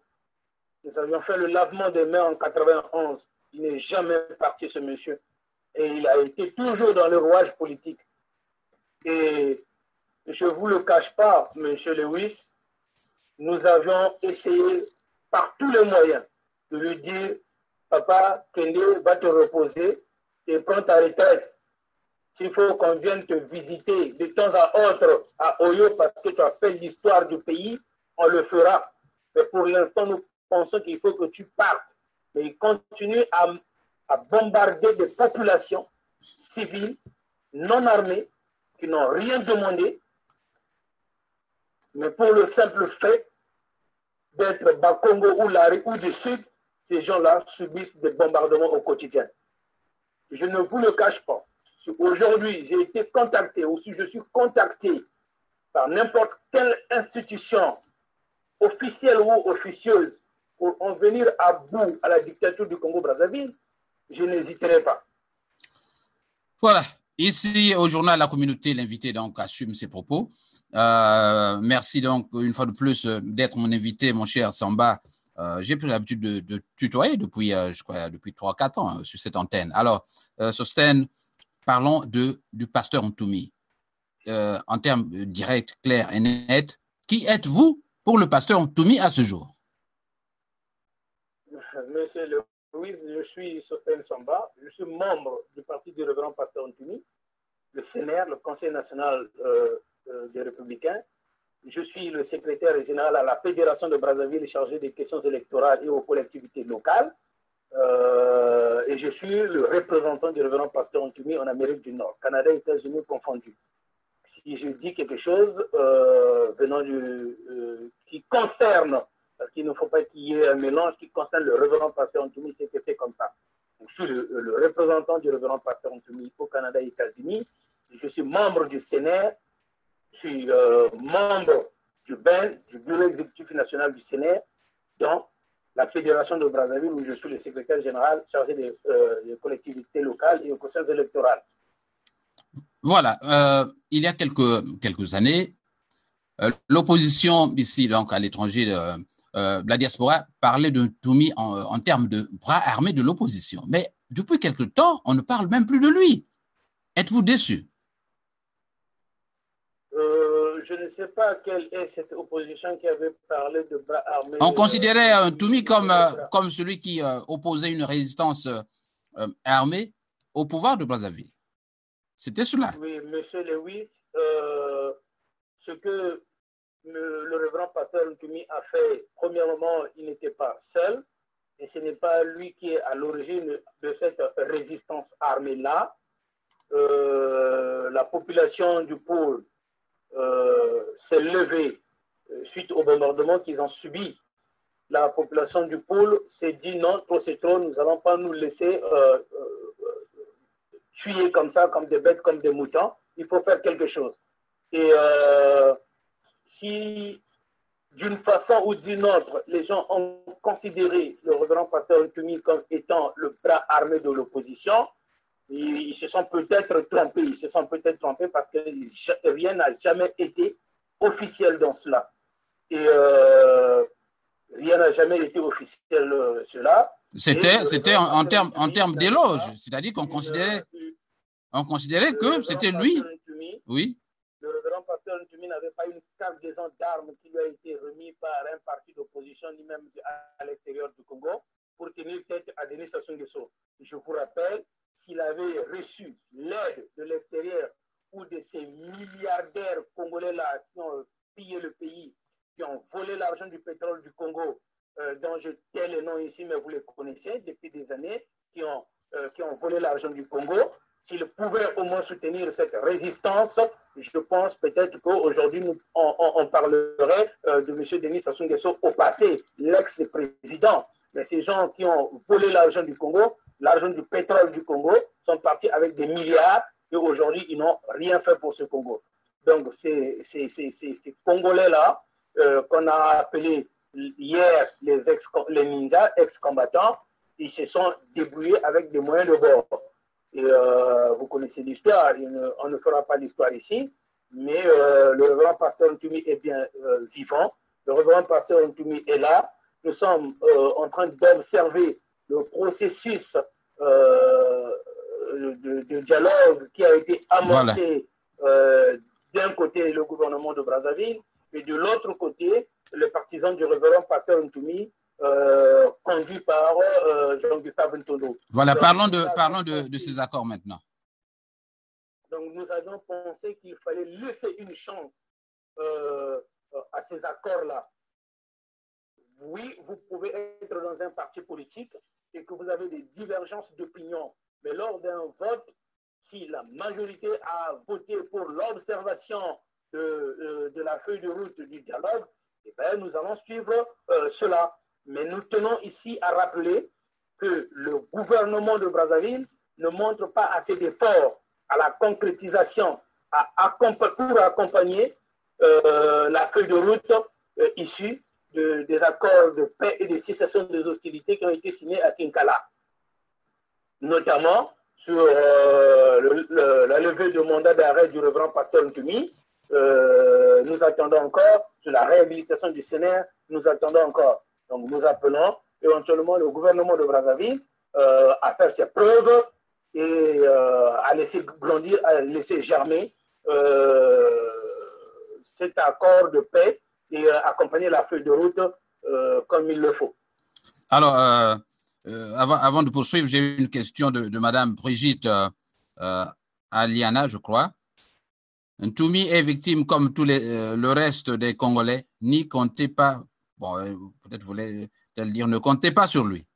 Nous avions fait le lavement des mains en 91. Il n'est jamais parti, ce monsieur. Et il a été toujours dans le rouage politique. Et je ne vous le cache pas, monsieur Lewis, nous avions essayé par tous les moyens de lui dire, papa, Kende va te reposer et prends ta retraite. S'il faut qu'on vienne te visiter de temps à autre à Oyo parce que tu as fait l'histoire du pays, on le fera. Mais pour l'instant, nous pensons qu'il faut que tu partes. Mais il continue à bombarder des populations civiles, non armées, qui n'ont rien demandé, mais pour le simple fait d'être Bakongo ou Lari ou du Sud, ces gens-là subissent des bombardements au quotidien. Je ne vous le cache pas. Si aujourd'hui j'ai été contacté ou si je suis contacté par n'importe quelle institution officielle ou officieuse pour en venir à bout à la dictature du Congo-Brazzaville, je n'hésiterai pas. Voilà. Ici, au journal La Communauté, l'invité donc assume ses propos. Merci donc une fois de plus d'être mon invité, mon cher Samba. J'ai pris l'habitude de tutoyer depuis, je crois, depuis 3-4 ans sur cette antenne. Alors, Sostène, parlons du pasteur Ntoumi. En termes directs, clairs et nets, qui êtes-vous pour le pasteur Ntoumi à ce jour? Monsieur Louis, je suis Sostène Samba. Je suis membre du parti du révérend pasteur Ntoumi, le CNR, le Conseil national des Républicains. Je suis le secrétaire général à la Fédération de Brazzaville chargé des questions électorales et aux collectivités locales. Et je suis le représentant du révérend pasteur Ntoumi en Amérique du Nord, Canada et États-Unis confondus. Si je dis quelque chose venant qui concerne, parce qu'il ne faut pas qu'il y ait un mélange, qui concerne le révérend pasteur Ntoumi, c'est que c'est comme ça. Donc, je suis le représentant du révérend pasteur Ntoumi au Canada et aux États-Unis. Je suis membre du CNR, je suis membre du BEN, du Bureau exécutif national du CNR, donc la Fédération de Brazzaville, où je suis le secrétaire général chargé des collectivités locales et aux questions électorales. Voilà, il y a quelques années, l'opposition ici, donc à l'étranger, la diaspora, parlait de Ntoumi en termes de bras armés de l'opposition. Mais depuis quelque temps, on ne parle même plus de lui. Êtes-vous déçu? Je ne sais pas quelle est cette opposition qui avait parlé de bras armés. On considérait Ntoumi comme celui qui opposait une résistance armée au pouvoir de Brazzaville. C'était cela. Oui, monsieur Lewis, ce que le révérend pasteur Ntoumi a fait, premièrement, il n'était pas seul, et ce n'est pas lui qui est à l'origine de cette résistance armée-là. La population du pôle s'est levée suite au bombardement qu'ils ont subi. La population du pôle s'est dit non, trop c'est trop, nous n'allons pas nous laisser tuer comme ça, comme des bêtes, comme des moutons. Il faut faire quelque chose. Et si d'une façon ou d'une autre, les gens ont considéré le révérend pasteur Ntoumi comme étant le bras armé de l'opposition, ils se sont peut-être trompés. Ils se sont peut-être trompés parce que rien n'a jamais été officiel dans cela. Et rien n'a jamais été officiel cela. C'était en termes d'éloge, c'est-à-dire qu'on considérait que c'était lui. Oui. Le révérend pasteur Ntoumi n'avait pas une cargaison d'armes qui lui a été remise par un parti d'opposition, ni même à l'extérieur du Congo, pour tenir tête à Denis Sassou Nguesso. Je vous rappelle, s'il avait reçu l'aide de l'extérieur ou de ces milliardaires congolais-là qui ont pillé le pays, qui ont volé l'argent du pétrole du Congo, dont je tais les noms ici, mais vous les connaissez depuis des années, qui ont volé l'argent du Congo, s'ils pouvaient au moins soutenir cette résistance, je pense peut-être qu'aujourd'hui, on parlerait de M. Denis Sassou Nguesso au passé, l'ex-président. Mais ces gens qui ont volé l'argent du Congo, l'argent du pétrole du Congo, sont partis avec des milliards et aujourd'hui, ils n'ont rien fait pour ce Congo. Donc, ces Congolais-là, qu'on a appelés hier les ninjas, ex-combattants, ils se sont débrouillés avec des moyens de bord. Et vous connaissez l'histoire, on ne fera pas l'histoire ici, mais le révérend pasteur Ntumi est bien vivant. Le révérend pasteur Ntumi est là. Nous sommes en train d'observer le processus de dialogue qui a été amorcé d'un côté le gouvernement de Brazzaville et de l'autre côté les partisans du révérend pasteur Ntumi conduit par Jean-Gustave Ntondo. Voilà, donc, parlons de ces accords maintenant. Donc nous avions pensé qu'il fallait laisser une chance à ces accords-là. Oui, vous pouvez être dans un parti politique et que vous avez des divergences d'opinion, mais lors d'un vote, si la majorité a voté pour l'observation de la feuille de route du dialogue, eh bien, nous allons suivre cela. Mais nous tenons ici à rappeler que le gouvernement de Brazzaville ne montre pas assez d'efforts à la concrétisation pour accompagner la feuille de route issue des accords de paix et de cessation des hostilités qui ont été signés à Kinkala, notamment sur la levée de mandat d'arrêt du révérend pasteur Ntumi. Nous attendons encore sur la réhabilitation du Sénat, nous attendons encore. Donc nous appelons éventuellement le gouvernement de Brazzaville à faire ses preuves et à laisser grandir, à laisser germer cet accord de paix et accompagner la feuille de route comme il le faut. Alors, avant de poursuivre, j'ai une question de Madame Brigitte Aliana, je crois. Ntumi est victime comme le reste des Congolais. N'y comptez pas, bon, peut-être voulait-elle dire, ne comptez pas sur lui.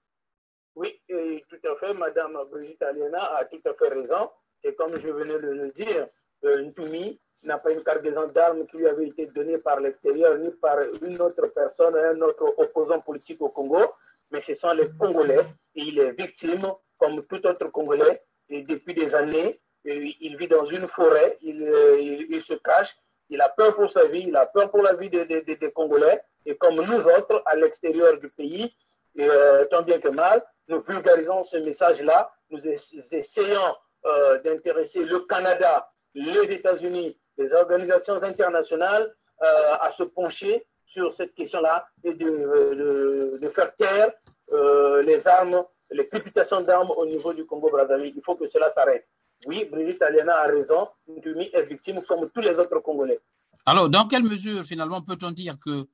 Oui, tout à fait. Madame Brigitte Aliana a tout à fait raison. Et comme je venais de le dire, Ntumi n'a pas une cargaison d'armes qui lui avait été donnée par l'extérieur, ni par une autre personne, un autre opposant politique au Congo, mais ce sont les Congolais. Et il est victime, comme tout autre Congolais, et depuis des années, il vit dans une forêt, il se cache, il a peur pour sa vie, il a peur pour la vie des Congolais, et comme nous autres, à l'extérieur du pays, et tant bien que mal, nous vulgarisons ce message-là, nous essayons d'intéresser le Canada, les États-Unis, les organisations internationales à se pencher sur cette question-là et de faire taire les armes, les crépitations d'armes au niveau du Congo-Brazzaville. Il faut que cela s'arrête. Oui, Brigitte Aliana a raison, Ntumi est victime comme tous les autres Congolais. Alors, dans quelle mesure, finalement, peut-on dire que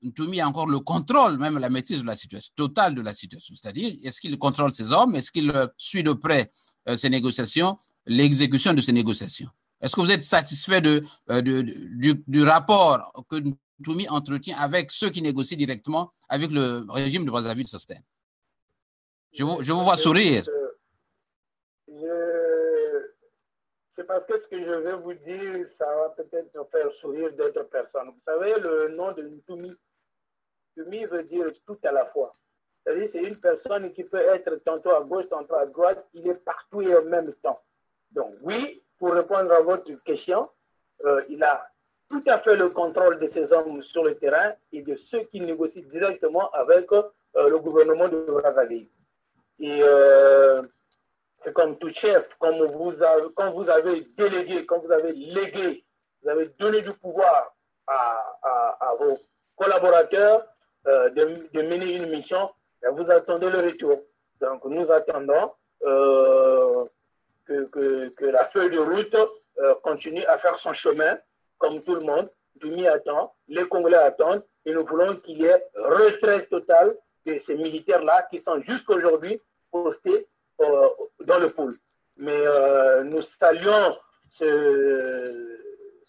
Ntumi a encore le contrôle, même la maîtrise de la situation, totale de la situation? C'est-à-dire, est-ce qu'il contrôle ses hommes? Est-ce qu'il suit de près ces négociations, l'exécution de ces négociations? Est-ce que vous êtes satisfait du rapport que Ntumi entretient avec ceux qui négocient directement avec le régime de Brazzaville-Sostène? Je vous vois sourire. C'est parce que ce que je vais vous dire, ça va peut-être faire sourire d'autres personnes. Vous savez, le nom de Ntumi, Ntumi veut dire tout à la fois. C'est-à-dire c'est une personne qui peut être tantôt à gauche, tantôt à droite, il est partout et en même temps. Donc oui, pour répondre à votre question, il a tout à fait le contrôle de ses hommes sur le terrain et de ceux qui négocient directement avec le gouvernement de Brazzaville. Et c'est comme tout chef, quand vous avez délégué, quand vous avez légué, vous avez donné du pouvoir à vos collaborateurs de mener une mission, vous attendez le retour. Donc nous attendons que la feuille de route continue à faire son chemin, comme tout le monde. Ntumi attend, les Congolais attendent, et nous voulons qu'il y ait retraite totale de ces militaires-là qui sont jusqu'aujourd'hui postés dans le pôle. Mais nous saluons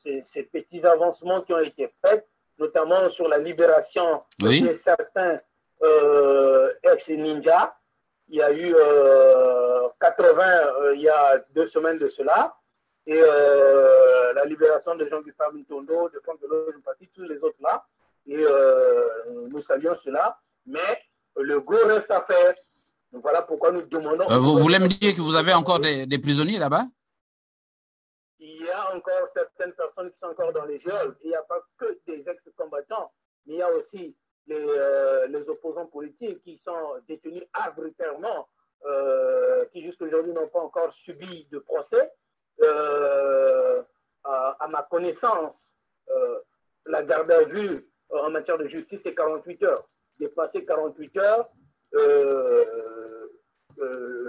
ces petits avancements qui ont été faits, notamment sur la libération de certains ex-ninjas. Il y a eu 80 il y a 2 semaines de cela, et la libération de Jean-Gustave Ntondo, de Franck Delors, tous les autres là, et nous saluons cela, mais le gros reste à faire. Donc voilà pourquoi nous demandons... vous voulez me dire que vous avez encore des prisonniers là-bas? Il y a encore certaines personnes qui sont encore dans les geôles. Il n'y a pas que des ex-combattants, mais il y a aussi les opposants politiques qui sont détenus arbitrairement qui jusqu'à aujourd'hui n'ont pas encore subi de procès. À ma connaissance, la garde à vue en matière de justice, c'est 48 heures. Dépassé 48 heures,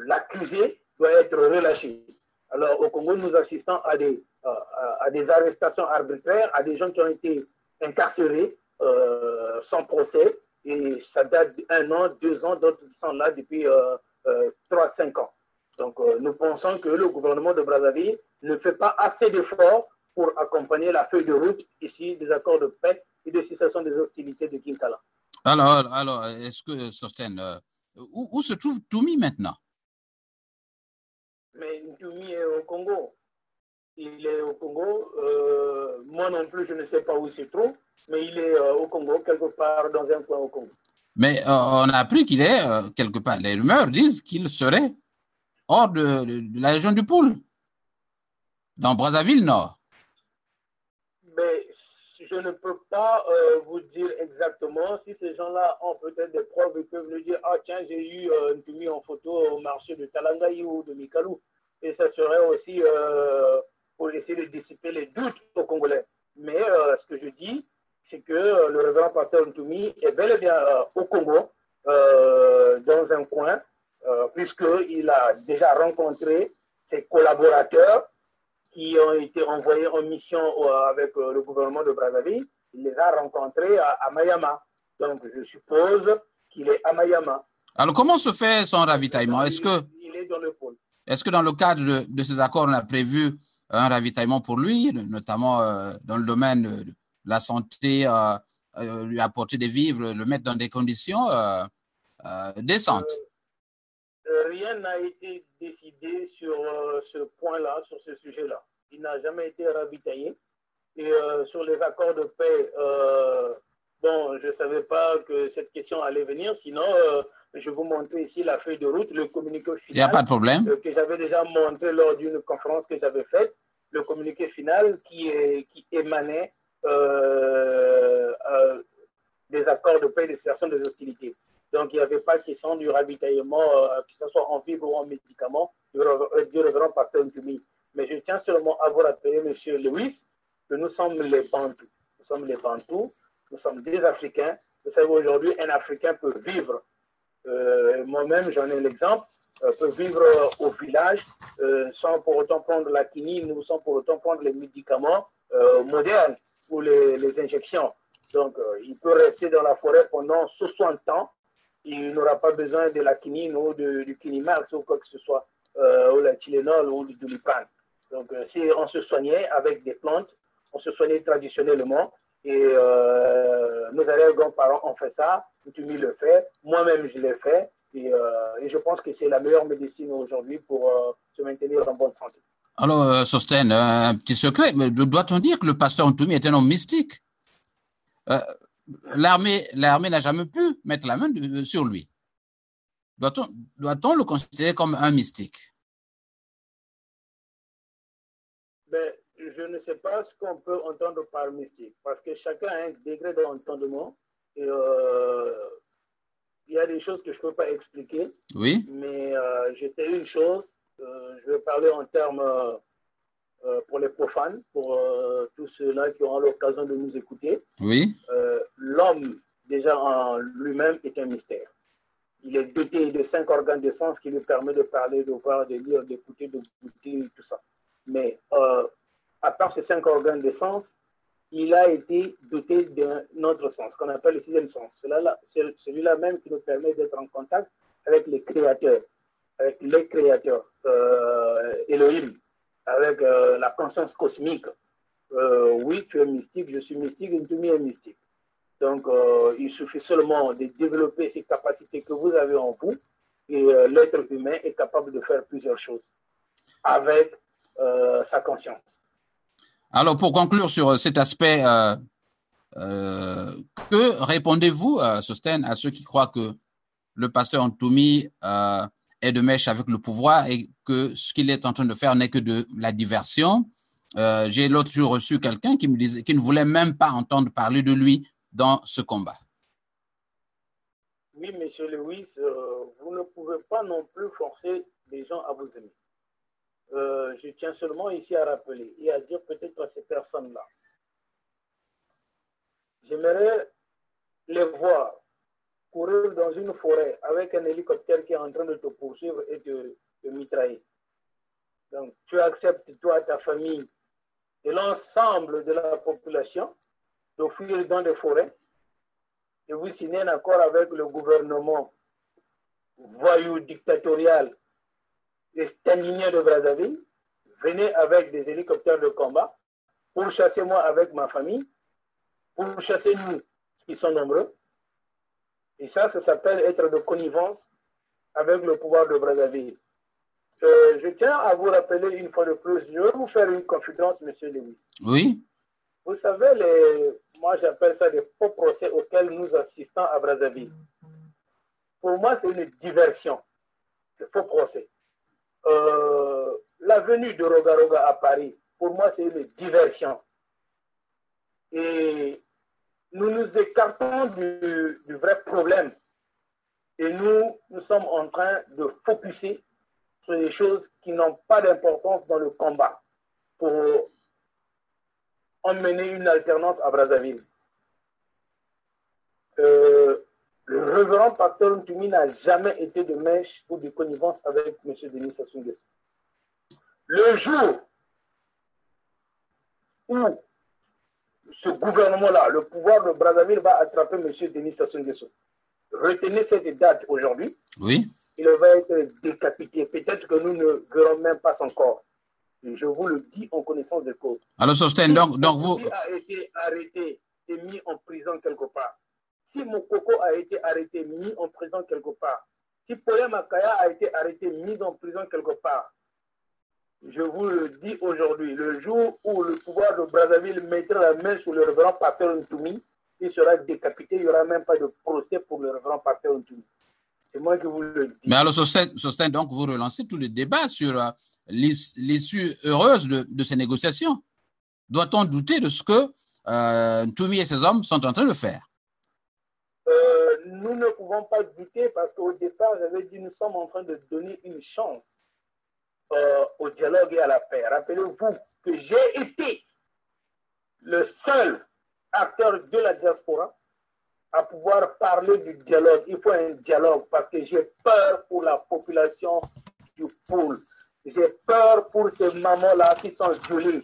l'accusé doit être relâché. Alors, au Congo, nous assistons à des arrestations arbitraires, à des gens qui ont été incarcérés sans procès, et ça date d'1 an, 2 ans, d'autres qui sont là depuis 3-5 ans. Donc, nous pensons que le gouvernement de Brazzaville ne fait pas assez d'efforts pour accompagner la feuille de route ici des accords de paix et de cessation des hostilités de Kinkala. Alors est-ce que, Sosten, où se trouve Toumi maintenant? Mais Toumi est au Congo. Il est au Congo. Moi non plus, je ne sais pas où il se trouve, mais il est au Congo, quelque part dans un coin au Congo. Mais on a appris qu'il est quelque part. Les rumeurs disent qu'il serait hors de la région du Pôle, dans Brazzaville Nord. Mais je ne peux pas vous dire exactement. Si ces gens-là ont peut-être des preuves, ils peuvent nous dire, ah tiens, j'ai eu Ntumi en photo au marché de Talangaï ou de Mikalou. Et ça serait aussi pour essayer de dissiper les doutes aux Congolais. Mais ce que je dis, c'est que le révérend pasteur Ntumi est bel et bien au Congo, dans un coin, puisqu'il a déjà rencontré ses collaborateurs qui ont été envoyés en mission avec le gouvernement de Brazzaville. Il les a rencontrés à Mayama. Donc, je suppose qu'il est à Mayama. Alors, comment se fait son ravitaillement? Il est dans le pôle. Est-ce que dans le cadre de ces accords, on a prévu un ravitaillement pour lui, notamment dans le domaine de la santé, lui apporter des vivres, le mettre dans des conditions décentes? Rien n'a été décidé sur ce point-là, sur ce sujet-là. Il n'a jamais été ravitaillé. Et sur les accords de paix, bon, je ne savais pas que cette question allait venir. Sinon, je vais vous montrer ici la feuille de route, le communiqué final. Il n'y a pas de problème. Que j'avais déjà montré lors d'une conférence que j'avais faite. Le communiqué final qui émanait des accords de paix et de cessation des hostilités. Donc, il n'y avait pas question du ravitaillement, que ce soit en vivres ou en médicaments, du révérend pasteur Ntumi. Mais je tiens seulement à vous rappeler, M. Lewis, que nous sommes les Bantous. Nous sommes les Bantous, nous sommes des Africains. Vous savez, aujourd'hui, un Africain peut vivre, moi-même, j'en ai l'exemple, peut vivre au village sans pour autant prendre la quinine ou sans pour autant prendre les médicaments modernes ou les injections. Donc, il peut rester dans la forêt pendant 60 ans. Il n'aura pas besoin de la quinine ou du Kinimax ou quoi que ce soit, ou la Tylenol ou du Doliprane. Donc, si on se soignait avec des plantes, on se soignait traditionnellement, et nos arrière-grands-parents ont fait ça, Ntumi le fait, moi-même je l'ai fait, et je pense que c'est la meilleure médecine aujourd'hui pour se maintenir en bonne santé. Alors, Sosten, un petit secret, mais doit-on dire que le pasteur Ntumi est un homme mystique? L'armée n'a jamais pu mettre la main sur lui. Doit-on le considérer comme un mystique? Ben, je ne sais pas ce qu'on peut entendre par mystique, parce que chacun a un degré d'entendement. Et il y a des choses que je ne peux pas expliquer. Oui. Mais je sais une chose, je vais parler en termes pour les profanes, pour tous ceux-là qui auront l'occasion de nous écouter. Oui. L'homme, déjà en lui-même, est un mystère. Il est doté de 5 organes de sens qui lui permettent de parler, de voir, de lire, d'écouter, de goûter, tout ça. Mais à part ces 5 organes de sens, il a été doté d'un autre sens, qu'on appelle le 6e sens. C'est celui-là même qui nous permet d'être en contact avec les créateurs, Elohim, avec la conscience cosmique. Oui, tu es mystique, je suis mystique, et Ntumi est mystique. Donc, il suffit seulement de développer ces capacités que vous avez en vous, et l'être humain est capable de faire plusieurs choses avec sa conscience. Alors, pour conclure sur cet aspect, que répondez-vous, Sosten, à ceux qui croient que le pasteur Ntumi est de mèche avec le pouvoir et que ce qu'il est en train de faire n'est que de la diversion? J'ai l'autre jour reçu quelqu'un qui me disait qu'il ne voulait même pas entendre parler de lui dans ce combat. Oui, monsieur Lewis, vous ne pouvez pas non plus forcer les gens à vous aimer. Je tiens seulement ici à rappeler et à dire peut-être à ces personnes-là. J'aimerais les voir courir dans une forêt avec un hélicoptère qui est en train de te poursuivre et de mitrailler. Donc, tu acceptes, toi, ta famille et l'ensemble de la population de fuir dans des forêts et vous signez un accord avec le gouvernement voyou dictatorial et stalinien de Brazzaville. Venez avec des hélicoptères de combat pour chasser moi avec ma famille, pour chasser nous qui sont nombreux. Et ça s'appelle être de connivence avec le pouvoir de Brazzaville. Je tiens à vous rappeler une fois de plus, je vais vous faire une confidence, monsieur Lewis. Oui. Vous savez, moi j'appelle ça des faux procès auxquels nous assistons à Brazzaville. Pour moi, c'est une diversion, ce faux procès. La venue de Roga à Paris, pour moi, c'est une diversion. Et nous nous écartons du vrai problème. Et nous sommes en train de focuser sur des choses qui n'ont pas d'importance dans le combat pour emmener une alternance à Brazzaville. Le révérend pasteur Ntumi n'a jamais été de mèche ou de connivence avec M. Denis Sassou Nguesso. Le jour où ce gouvernement-là, le pouvoir de Brazzaville va attraper M. Denis Sassou Nguesso, retenez cette date aujourd'hui. Oui. Il va être décapité. Peut-être que nous ne verrons même pas son corps. Et je vous le dis en connaissance de cause. Alors, Sostène, donc vous... Si a été arrêté et mis en prison quelque part, si Mokoko a été arrêté, mis en prison quelque part, si Poya Makaya a été arrêté, mis en prison quelque part, je vous le dis aujourd'hui, le jour où le pouvoir de Brazzaville mettra la main sur le révérend pasteur Ntumi, il sera décapité, il n'y aura même pas de procès pour le révérend pasteur Ntumi. C'est moi qui vous le dis. Mais alors, Sostène, donc vous relancez tout le débat sur l'issue heureuse de ces négociations. Doit-on douter de ce que Ntumi et ses hommes sont en train de faire? Nous ne pouvons pas douter parce qu'au départ, j'avais dit nous sommes en train de donner une chance au dialogue et à la paix. Rappelez-vous que j'ai été le seul acteur de la diaspora à pouvoir parler du dialogue. Il faut un dialogue parce que j'ai peur pour la population du Poul. J'ai peur pour ces mamans-là qui sont violées.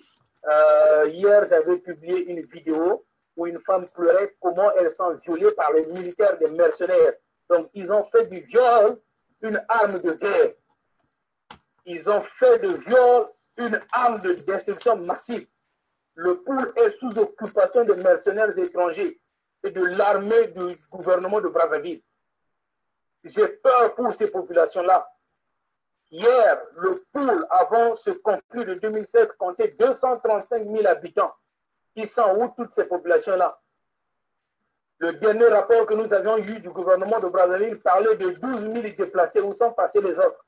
Hier, j'avais publié une vidéo où une femme pleurait comment elles sont violées par les militaires des mercenaires. Donc, ils ont fait du viol une arme de guerre. Ils ont fait de viol une arme de destruction massive. Le Poul est sous occupation de mercenaires étrangers et de l'armée du gouvernement de Brazzaville. J'ai peur pour ces populations-là. Hier, le Poul, avant ce conflit de 2016, comptait 235 000 habitants. Qui sont où toutes ces populations-là? Le dernier rapport que nous avions eu du gouvernement de Brazzaville parlait de 12 000 déplacés. Où sont passés les autres?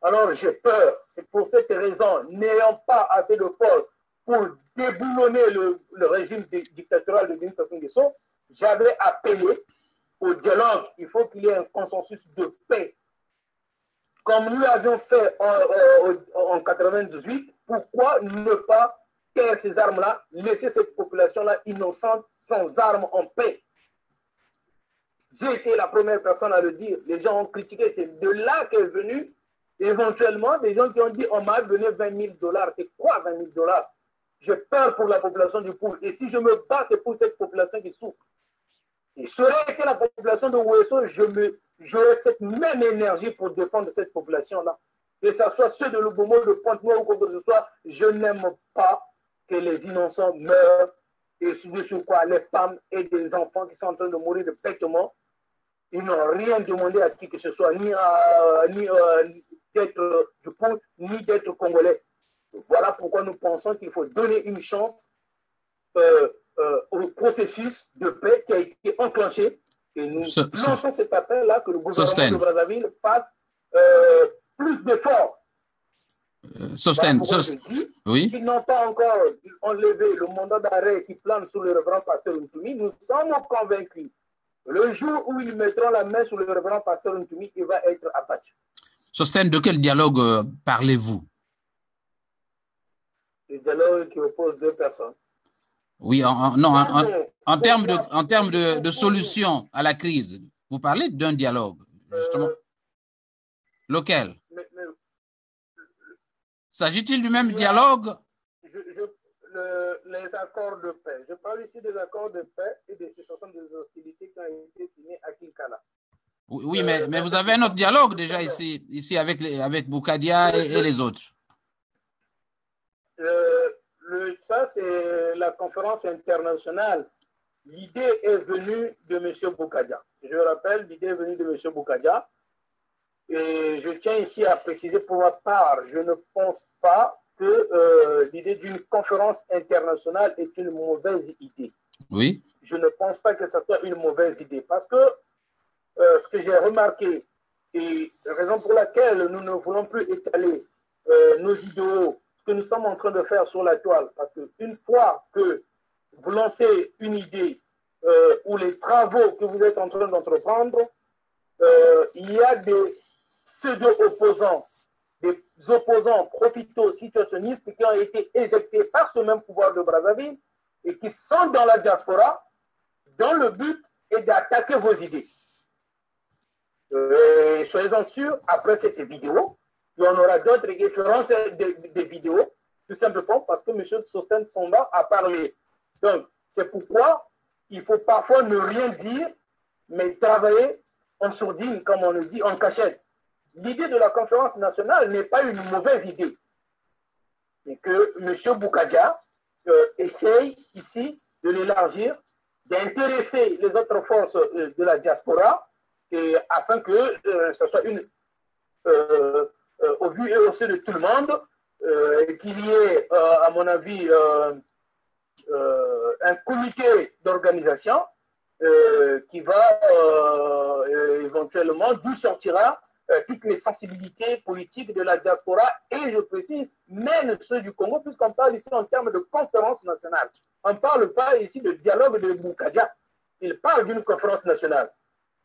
Alors j'ai peur. C'est pour cette raison, n'ayant pas assez de force pour déboulonner le régime dictatorial de Denis Sassou Nguesso, j'avais appelé au dialogue. Il faut qu'il y ait un consensus de paix. Comme nous l'avions fait en 98, pourquoi ne pas taire ces armes-là, laisser cette population-là innocente, sans armes, en paix? J'ai été la première personne à le dire. Les gens ont critiqué. C'est de là qu'est venu éventuellement des gens qui ont dit on m'a donné 20 000 $. C'est quoi 20 000 $? J'ai peur pour la population du Poul. Et si je me bats, c'est pour cette population qui souffre. Et serait que la population de Ouesso, j'aurais cette même énergie pour défendre cette population-là. Que ce soit ceux de Lubomo, de Pointe-Noire ou quoi que ce soit, je n'aime pas que les innocents meurent. Et sur quoi les femmes et des enfants qui sont en train de mourir de bêtement, ils n'ont rien demandé à qui que ce soit, ni d'être du Poul, ni d'être congolais. Voilà pourquoi nous pensons qu'il faut donner une chance au processus de paix qui a été enclenché. Et nous lançons cet appel-là que le gouvernement de Brazzaville fasse plus d'efforts. Oui. Ils n'ont pas encore enlevé le mandat d'arrêt qui plane sur le révérend pasteur Ntumi. Nous sommes convaincus Le jour où ils mettront la main sur le révérend pasteur Ntoumi, il va être abattu. Sostène, de quel dialogue parlez-vous? Le dialogue qui oppose deux personnes. Oui, non, en termes de solution à la crise, vous parlez d'un dialogue, justement. Lequel? S'agit-il du même dialogue? Les accords de paix. Je parle ici des accords de paix et des cessations des hostilités qui ont été signés à Kinkala. Oui, mais vous avez un autre dialogue déjà ici avec Boukadia et les autres. Ça, c'est la conférence internationale. L'idée est venue de M. Boukadia. Je rappelle, l'idée est venue de M. Boukadia. Et je tiens ici à préciser pour ma part, je ne pense pas que l'idée d'une conférence internationale est une mauvaise idée. Oui. Je ne pense pas que ce soit une mauvaise idée parce que ce que j'ai remarqué et la raison pour laquelle nous ne voulons plus étaler nos idéaux, ce que nous sommes en train de faire sur la toile, parce qu'une fois que vous lancez une idée ou les travaux que vous êtes en train d'entreprendre, il y a des pseudo-opposants, des opposants profito-situationnistes qui ont été éjectés par ce même pouvoir de Brazzaville et qui sont dans la diaspora dont le but est d'attaquer vos idées. Soyez-en sûrs, après cette vidéo, il y en aura d'autres qui feront des vidéos, tout simplement parce que M. Sostène Sonda a parlé. Donc, c'est pourquoi il faut parfois ne rien dire, mais travailler en sourdine, comme on le dit, en cachette. L'idée de la conférence nationale n'est pas une mauvaise idée. Et que M. Boukadia essaye ici de l'élargir, d'intéresser les autres forces de la diaspora, et afin que ce soit au vu et au su de tout le monde, qu'il y ait, à mon avis, un comité d'organisation qui va éventuellement, d'où sortira toutes les sensibilités politiques de la diaspora et, je précise, même ceux du Congo, puisqu'on parle ici en termes de conférence nationale. On ne parle pas ici de dialogue de Boukadia. Il parle d'une conférence nationale.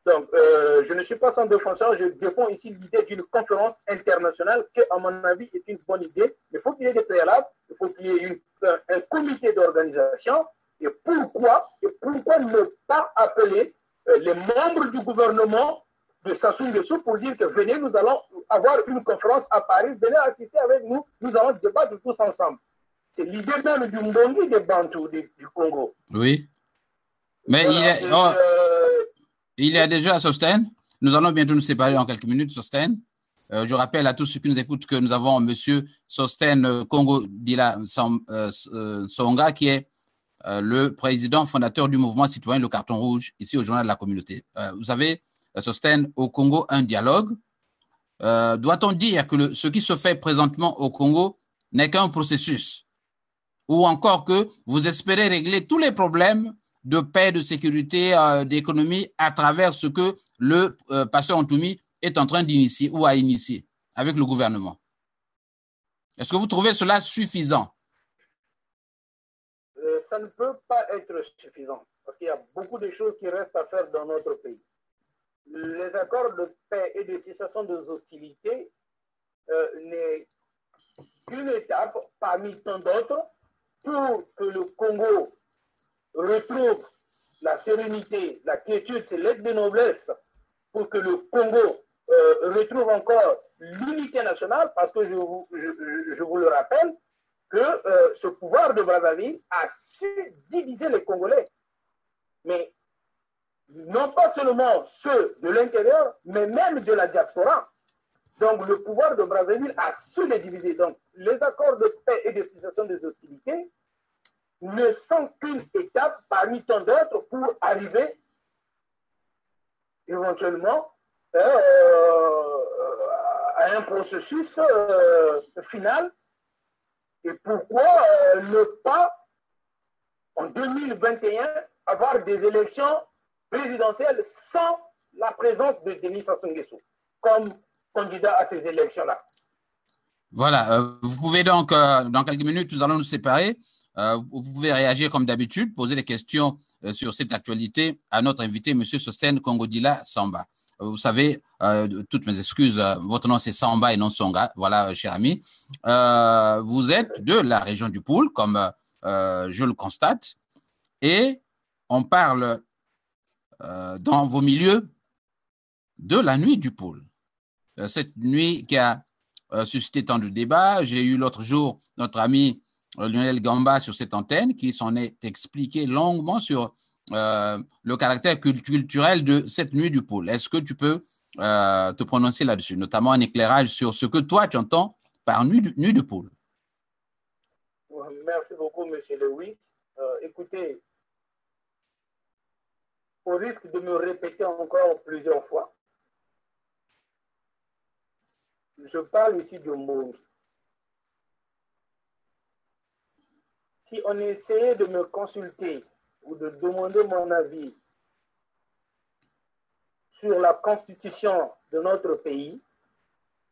Donc, je ne suis pas son défenseur, je défends ici l'idée d'une conférence internationale qui, à mon avis, est une bonne idée. Mais il faut qu'il y ait des préalables, il faut qu'il y ait un comité d'organisation. Et pourquoi ne pas appeler les membres du gouvernement de Sassou Nguesso pour dire que venez, nous allons avoir une conférence à Paris, venez assister avec nous, nous allons débattre tous ensemble. C'est l'idée même du Mbongi des Bantous du Congo. Oui. Mais voilà. Il y a déjà Sostène. Nous allons bientôt nous séparer en quelques minutes, Sostène. Je rappelle à tous ceux qui nous écoutent que nous avons M. Sostène Congo Dila Songa, qui est le président fondateur du mouvement citoyen Le Carton Rouge, ici au Journal de la Communauté. Vous savez, Sostène, au Congo, un dialogue. Doit-on dire que ce qui se fait présentement au Congo n'est qu'un processus, ou encore que vous espérez régler tous les problèmes de paix, de sécurité, d'économie à travers ce que le pasteur Ntoumi est en train d'initier ou a initié avec le gouvernement? Est-ce que vous trouvez cela suffisant? Ça ne peut pas être suffisant parce qu'il y a beaucoup de choses qui restent à faire dans notre pays. Les accords de paix et de cessation des hostilités n'est qu'une étape parmi tant d'autres pour que le Congo retrouve la sérénité, la quiétude, c'est l'aide de noblesse pour que le Congo retrouve encore l'unité nationale, parce que je vous le rappelle que ce pouvoir de Brazzaville a su diviser les Congolais. Mais non pas seulement ceux de l'intérieur, mais même de la diaspora. Donc le pouvoir de Brazzaville a su les diviser. Donc les accords de paix et de cessation des hostilités ne sont qu'une étape parmi tant d'autres pour arriver éventuellement à un processus final. Et pourquoi ne pas, en 2021, avoir des élections présidentielles sans la présence de Denis Sassou Nguesso comme candidat à ces élections-là? Voilà, vous pouvez donc, dans quelques minutes, nous allons nous séparer. Vous pouvez réagir comme d'habitude, poser des questions sur cette actualité à notre invité, M. Sostène Kongodila Samba. Vous savez, toutes mes excuses, votre nom c'est Samba et non Songa. Voilà, cher ami. Vous êtes de la région du Poul, comme je le constate, et on parle dans vos milieux de la nuit du Poul. Cette nuit qui a suscité tant de débats. J'ai eu l'autre jour notre ami Lionel Gamba sur cette antenne qui s'en est expliqué longuement sur le caractère culturel de cette nuit du Poul. Est-ce que tu peux te prononcer là-dessus, notamment un éclairage sur ce que toi tu entends par nuit du Poul? Merci beaucoup, M. Lewis. Écoutez, au risque de me répéter encore plusieurs fois, je parle ici de mots. Si on essayait de me consulter ou de demander mon avis sur la constitution de notre pays,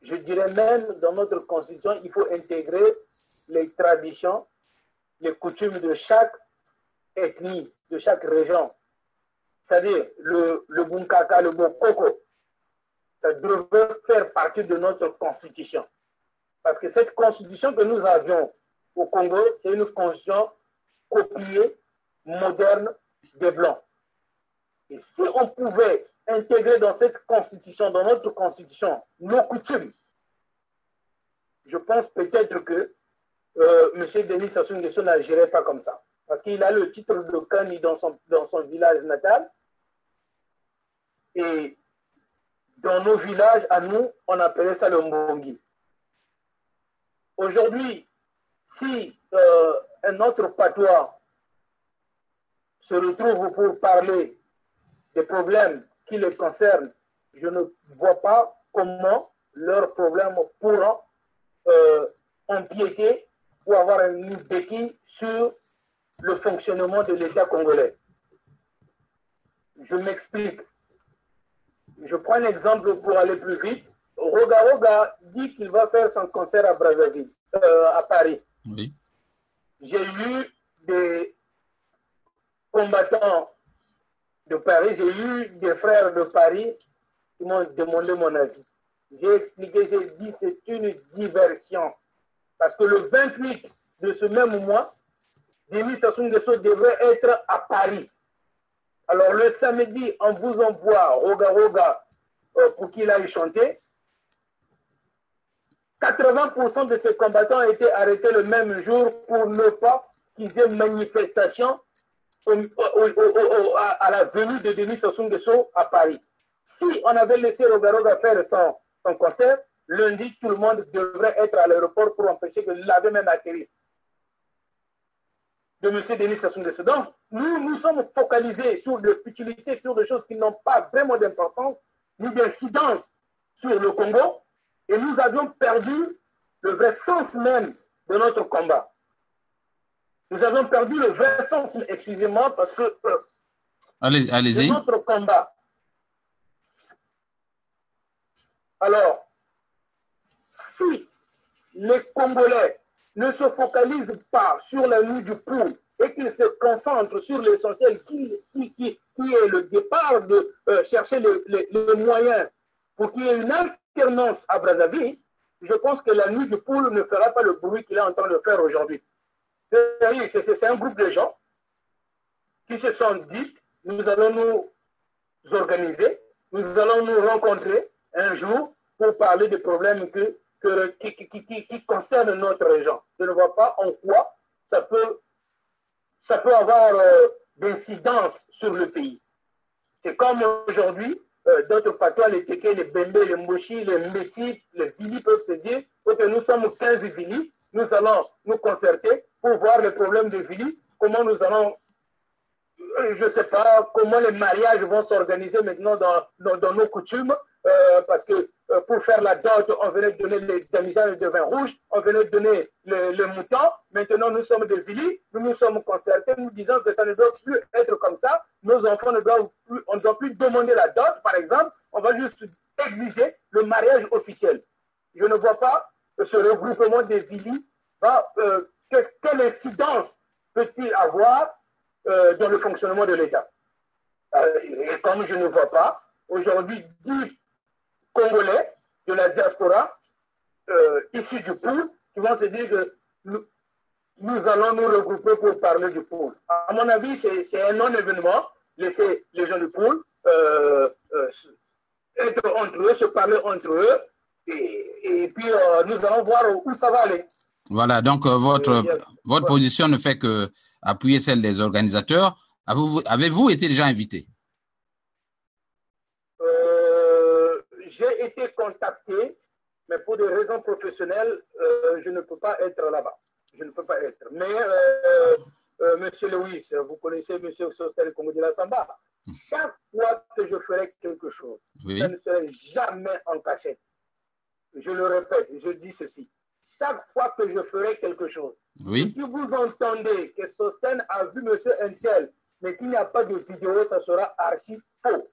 je dirais même dans notre constitution, il faut intégrer les traditions, les coutumes de chaque ethnie, de chaque région. C'est-à-dire le Bunkaka, le Bokoko, ça devrait faire partie de notre constitution. Parce que cette constitution que nous avions au Congo, c'est une constitution copiée, moderne, des Blancs. Et si on pouvait intégrer dans cette constitution, dans notre constitution, nos coutumes, je pense peut-être que M. Denis Sassou Nguesso n'agirait pas comme ça. Parce qu'il a le titre de Kani dans son village natal. Et dans nos villages, à nous, on appelait ça le Mbongi. Aujourd'hui, si un autre patois se retrouve pour parler des problèmes qui les concernent, je ne vois pas comment leurs problèmes pourront empiéter ou avoir une béquille sur le fonctionnement de l'État congolais. Je m'explique. Je prends un exemple pour aller plus vite. Roga Roga dit qu'il va faire son concert à Brazzaville, à Paris. Oui. J'ai eu des combattants de Paris, j'ai eu des frères de Paris qui m'ont demandé mon avis. J'ai expliqué, j'ai dit c'est une diversion. Parce que le 28 de ce même mois, Denis Sassou Nguesso devrait être à Paris. Alors le samedi, on vous envoie Roga Roga pour qu'il aille chanter. 80% de ces combattants ont été arrêtés le même jour pour ne pas qu'ils aient manifestation à la venue de Denis Sassou Nguesso à Paris. Si on avait laissé Roga Roga faire son concert, lundi, tout le monde devrait être à l'aéroport pour empêcher que l'avait même atterri de M. Denis Sassou Nguesso. Donc, nous sommes focalisés sur des futilités, sur des choses qui n'ont pas vraiment d'importance, ni d'incidence sur le Congo, et nous avions perdu le vrai sens même de notre combat. Nous avons perdu le vrai sens, excusez-moi, parce que Allez-y. de notre combat. Alors, si les Congolais ne se focalisent pas sur la nuit du Poul et qu'ils se concentrent sur l'essentiel qui est le départ de chercher les moyens pour qu'il y ait une alternance à Brazzaville, je pense que la nuit du Poul ne fera pas le bruit qu'il est en train de faire aujourd'hui. C'est un groupe de gens qui se sont dit, nous allons nous organiser, nous allons nous rencontrer un jour pour parler des problèmes qui concernent notre région. Je ne vois pas en quoi ça peut avoir d'incidence sur le pays. C'est comme aujourd'hui, d'autres patois, les Téké, les Bembé, les Mochi, les Métis, les Vili peuvent se dire que nous sommes 15 Vili, nous allons nous concerter pour voir les problèmes de Vili, comment nous allons, je ne sais pas, comment les mariages vont s'organiser maintenant dans nos coutumes, parce que pour faire la dot, on venait donner les damisages de vin rouge, on venait donner les moutons. Maintenant, nous sommes des Vili, nous nous sommes concertés, nous disons que ça ne doit plus être comme ça. Nos enfants ne doivent plus, on ne doit plus demander la dot, par exemple. On va juste exiger le mariage officiel. Je ne vois pas ce regroupement des Vili, quelle incidence peut-il avoir dans le fonctionnement de l'État. Et comme je ne vois pas, aujourd'hui, 10 Congolais de la diaspora, issus du pool, qui vont se dire que nous allons nous regrouper pour parler du pool. À mon avis, c'est un non-événement. Laisser les gens du pool être entre eux, se parler entre eux, et puis nous allons voir où ça va aller. Voilà, donc votre position ne fait que appuyer celle des organisateurs. Avez-vous été déjà invité? J'ai été contacté, mais pour des raisons professionnelles, je ne peux pas être là-bas. Je ne peux pas être. Mais Monsieur Lewis, vous connaissez Monsieur Sostel Congo de la Samba. Chaque fois que je ferai quelque chose, ça ne serait jamais en cachette. Je le répète, je dis ceci. Chaque fois que je ferai quelque chose, si vous entendez que Sostel a vu Monsieur Intel, mais qu'il n'y a pas de vidéo, ça sera archi faux.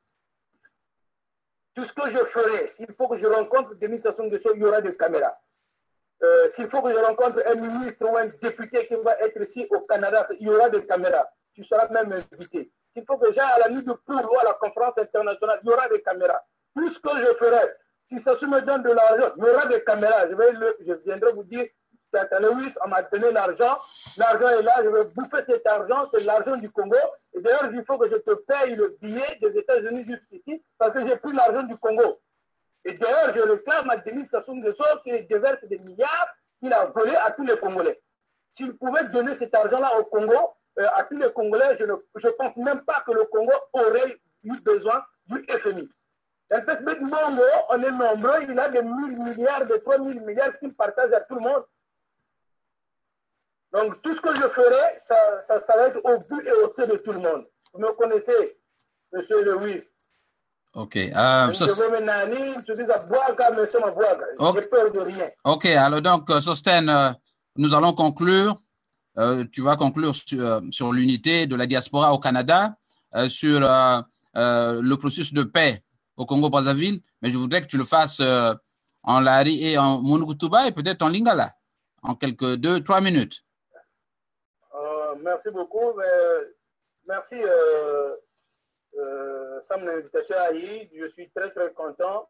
Tout ce que je ferai, s'il faut que je rencontre Denis Sassou Nguesso, il y aura des caméras. S'il faut que je rencontre un ministre ou un député qui va être ici au Canada, il y aura des caméras. Tu seras même invité. S'il faut que j'aille à la nuit de poule ou à la conférence internationale, il y aura des caméras. Tout ce que je ferai, si Sassou me donne de l'argent, il y aura des caméras. Je viendrai vous dire, Lewis, on m'a donné l'argent est là, je vais bouffer cet argent, c'est l'argent du Congo. Et d'ailleurs, il faut que je te paye le billet des États-Unis jusqu'ici parce que j'ai pris l'argent du Congo. Et d'ailleurs, je réclame à Denis Sassou Nguesso qu'il déverse des milliards qu'il a volés à tous les Congolais. S'il pouvait donner cet argent-là au Congo, à tous les Congolais, je ne pense même pas que le Congo aurait eu besoin du FMI. On est nombreux, il a des 1000 milliards, des 3000 milliards qu'il partage à tout le monde. Donc, tout ce que je ferai, ça va être au but et au sein de tout le monde. Vous me connaissez, Monsieur Lewis. Ok. J'ai peur de rien. Ok, alors donc, Sosten, nous allons conclure. Tu vas conclure sur l'unité de la diaspora au Canada, sur le processus de paix au Congo-Brazzaville, mais je voudrais que tu le fasses en Lari et en Munukutuba et peut-être en Lingala, en quelques 2-3 minutes. Merci beaucoup. Merci, Sam, l'invitation à y. Je suis très, très content.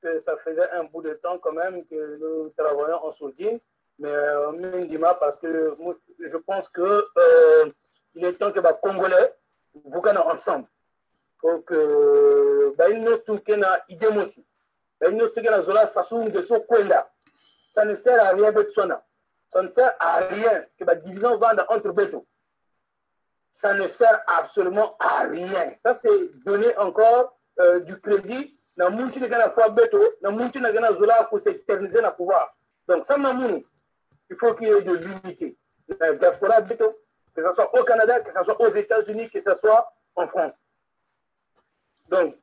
Que ça faisait un bout de temps quand même que nous travaillons en sourdine. Mais parce que je pense que il est temps que les Congolais vous gagnent ensemble. Donc, ça ne sert à rien de Sona. Ça ne sert à rien que la division vende entre Beto. Ça ne sert absolument à rien. Ça, c'est donner encore du crédit. Na munti na gana fois Beto, na munti na gana Zola pour s'éterniser dans le pouvoir. Donc, ça, il faut qu'il y ait de l'unité. La diaspora Beto, que ce soit au Canada, que ce soit aux États-Unis, que ce soit en France. Donc,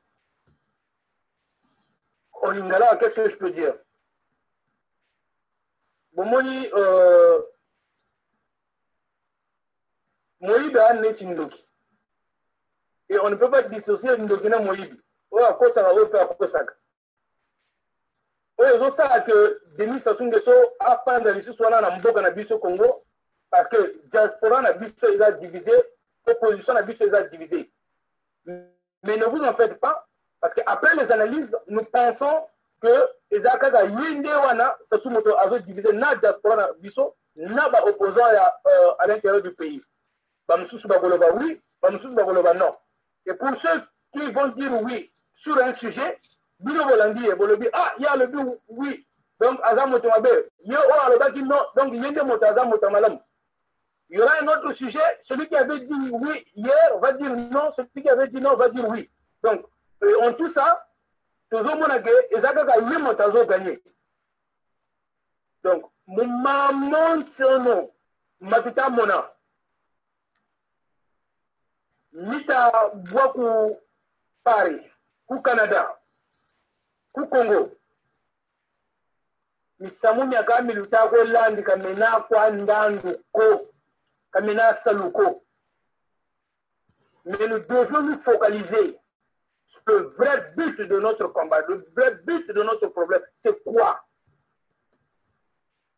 en Lingala, qu'est-ce que je peux dire? Bomoni, Moïbe a net Ndoki. Et on ne peut pas dissocier Ndoki na Moïbe. Ouais, à quoi ça va faire à quoi ça? Ouais, ils ça que Denis Sassou Nguesso a pas dans l'issue soit là dans Mboka na biso Congo parce que diaspora na biso ils a divisé, opposition na biso ils a divisé. Mais ne vous en faites pas parce qu'après les analyses, nous pensons que les Akaga Yinde wana Sassou Moto a divisé na diaspora na biso na ba opposant à l'intérieur du pays. Bamsous Bagoloba oui, Bamsous Bagoloba non. Et pour ceux qui vont dire oui sur un sujet, Bilo Bolandi et Bolobi, ah, il y a le but oui. Donc, Azam Motomabe, il y a le baki non, donc il y a des mots Azam Motomalam. Il y aura un autre sujet, celui qui avait dit oui hier va dire non, celui qui avait dit non va dire oui. Donc, en tout ça, toujours mon agé, et Zagaga, oui, mon tazo gagné. Donc, mon maman, c'est non, Mapita Mona. Mita Boakou Paris, ou Canada, ou Congo. Misamu miaka milutako landi kamena kwa ndandu ko, kamena saluko. Mais nous devons nous focaliser sur le vrai but de notre combat, le vrai but de notre problème. C'est quoi?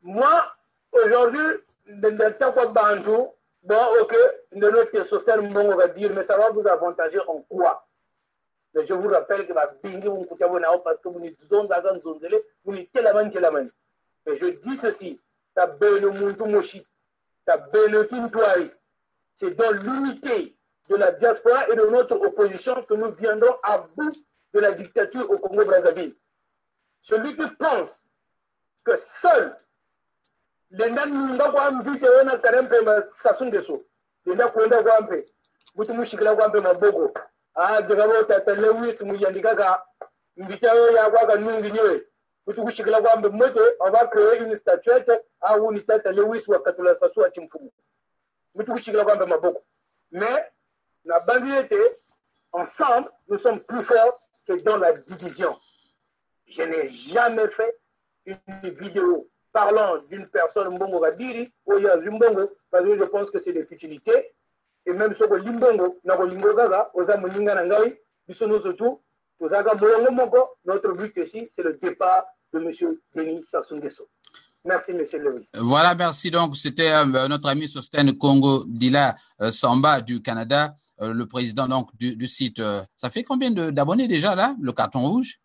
Moi, aujourd'hui, dans le temps qu'on bantou, bon, ok, de notre social, on va dire, mais ça va vous avantager en quoi? Mais je vous rappelle que ma bingi, vous écoutez, parce que vous n'êtes pas dans zone, vous n'êtes pas la main. Mais je dis ceci, ta belle muntu moshi, ta belle tintoari, c'est dans l'unité de la diaspora et de notre opposition que nous viendrons à bout de la dictature au Congo-Brazzaville. Celui qui pense que seul lenda nunga kwa mbite wena karempe sasungeso lenda kwenda kwa mpe buti mushikila kwa mpe mabogo jagabo tata Lewis muyandikaga mbite ya kwa nungi nyewe buti kushikila kwa mpe mote on va créer une statuette ou une tata Lewis wa katula sasu a chimfumu buti kushikila kwa mpe mabogo mais la bandiette ensemble nous sommes plus forts que dans la division. Je n'ai jamais fait une vidéo parlant d'une personne Mbongo Gadiri ou Zimbongo, parce que je pense que c'est des futilités. Et même ce que Limbongo, Nagolingo Gaga, Oza Moninga Nangaï, Bissono Sotou, Ozaga Molongo Mongo, notre but ici, c'est le départ de M. Denis Sassou Nguesso. Merci, M. Lewis. Voilà, merci. Donc, c'était notre ami Sosten Congo Dila Samba du Canada, le président donc, du site. Ça fait combien d'abonnés déjà, là, le carton rouge?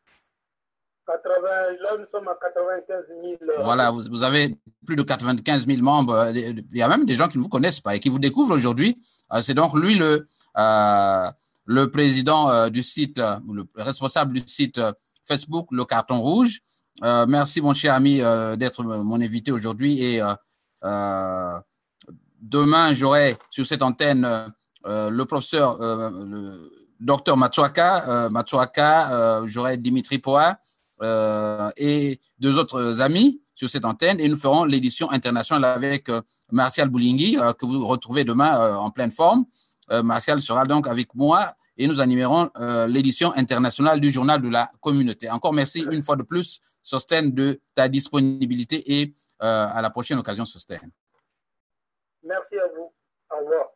80, là, nous sommes à 95 000. Voilà, vous avez plus de 95 000 membres. Il y a même des gens qui ne vous connaissent pas et qui vous découvrent aujourd'hui. C'est donc lui le président du site, le responsable du site Facebook, le carton rouge. Merci, mon cher ami, d'être mon invité aujourd'hui. Et demain, j'aurai sur cette antenne le professeur, le docteur Matsuaka, j'aurai Dimitri Poa. Et deux autres amis sur cette antenne et nous ferons l'édition internationale avec Martial Boulingui que vous retrouvez demain en pleine forme. Martial sera donc avec moi et nous animerons l'édition internationale du journal de la communauté. Encore merci une fois de plus, Sosten, de ta disponibilité et à la prochaine occasion, Sosten. Merci à vous. Au revoir.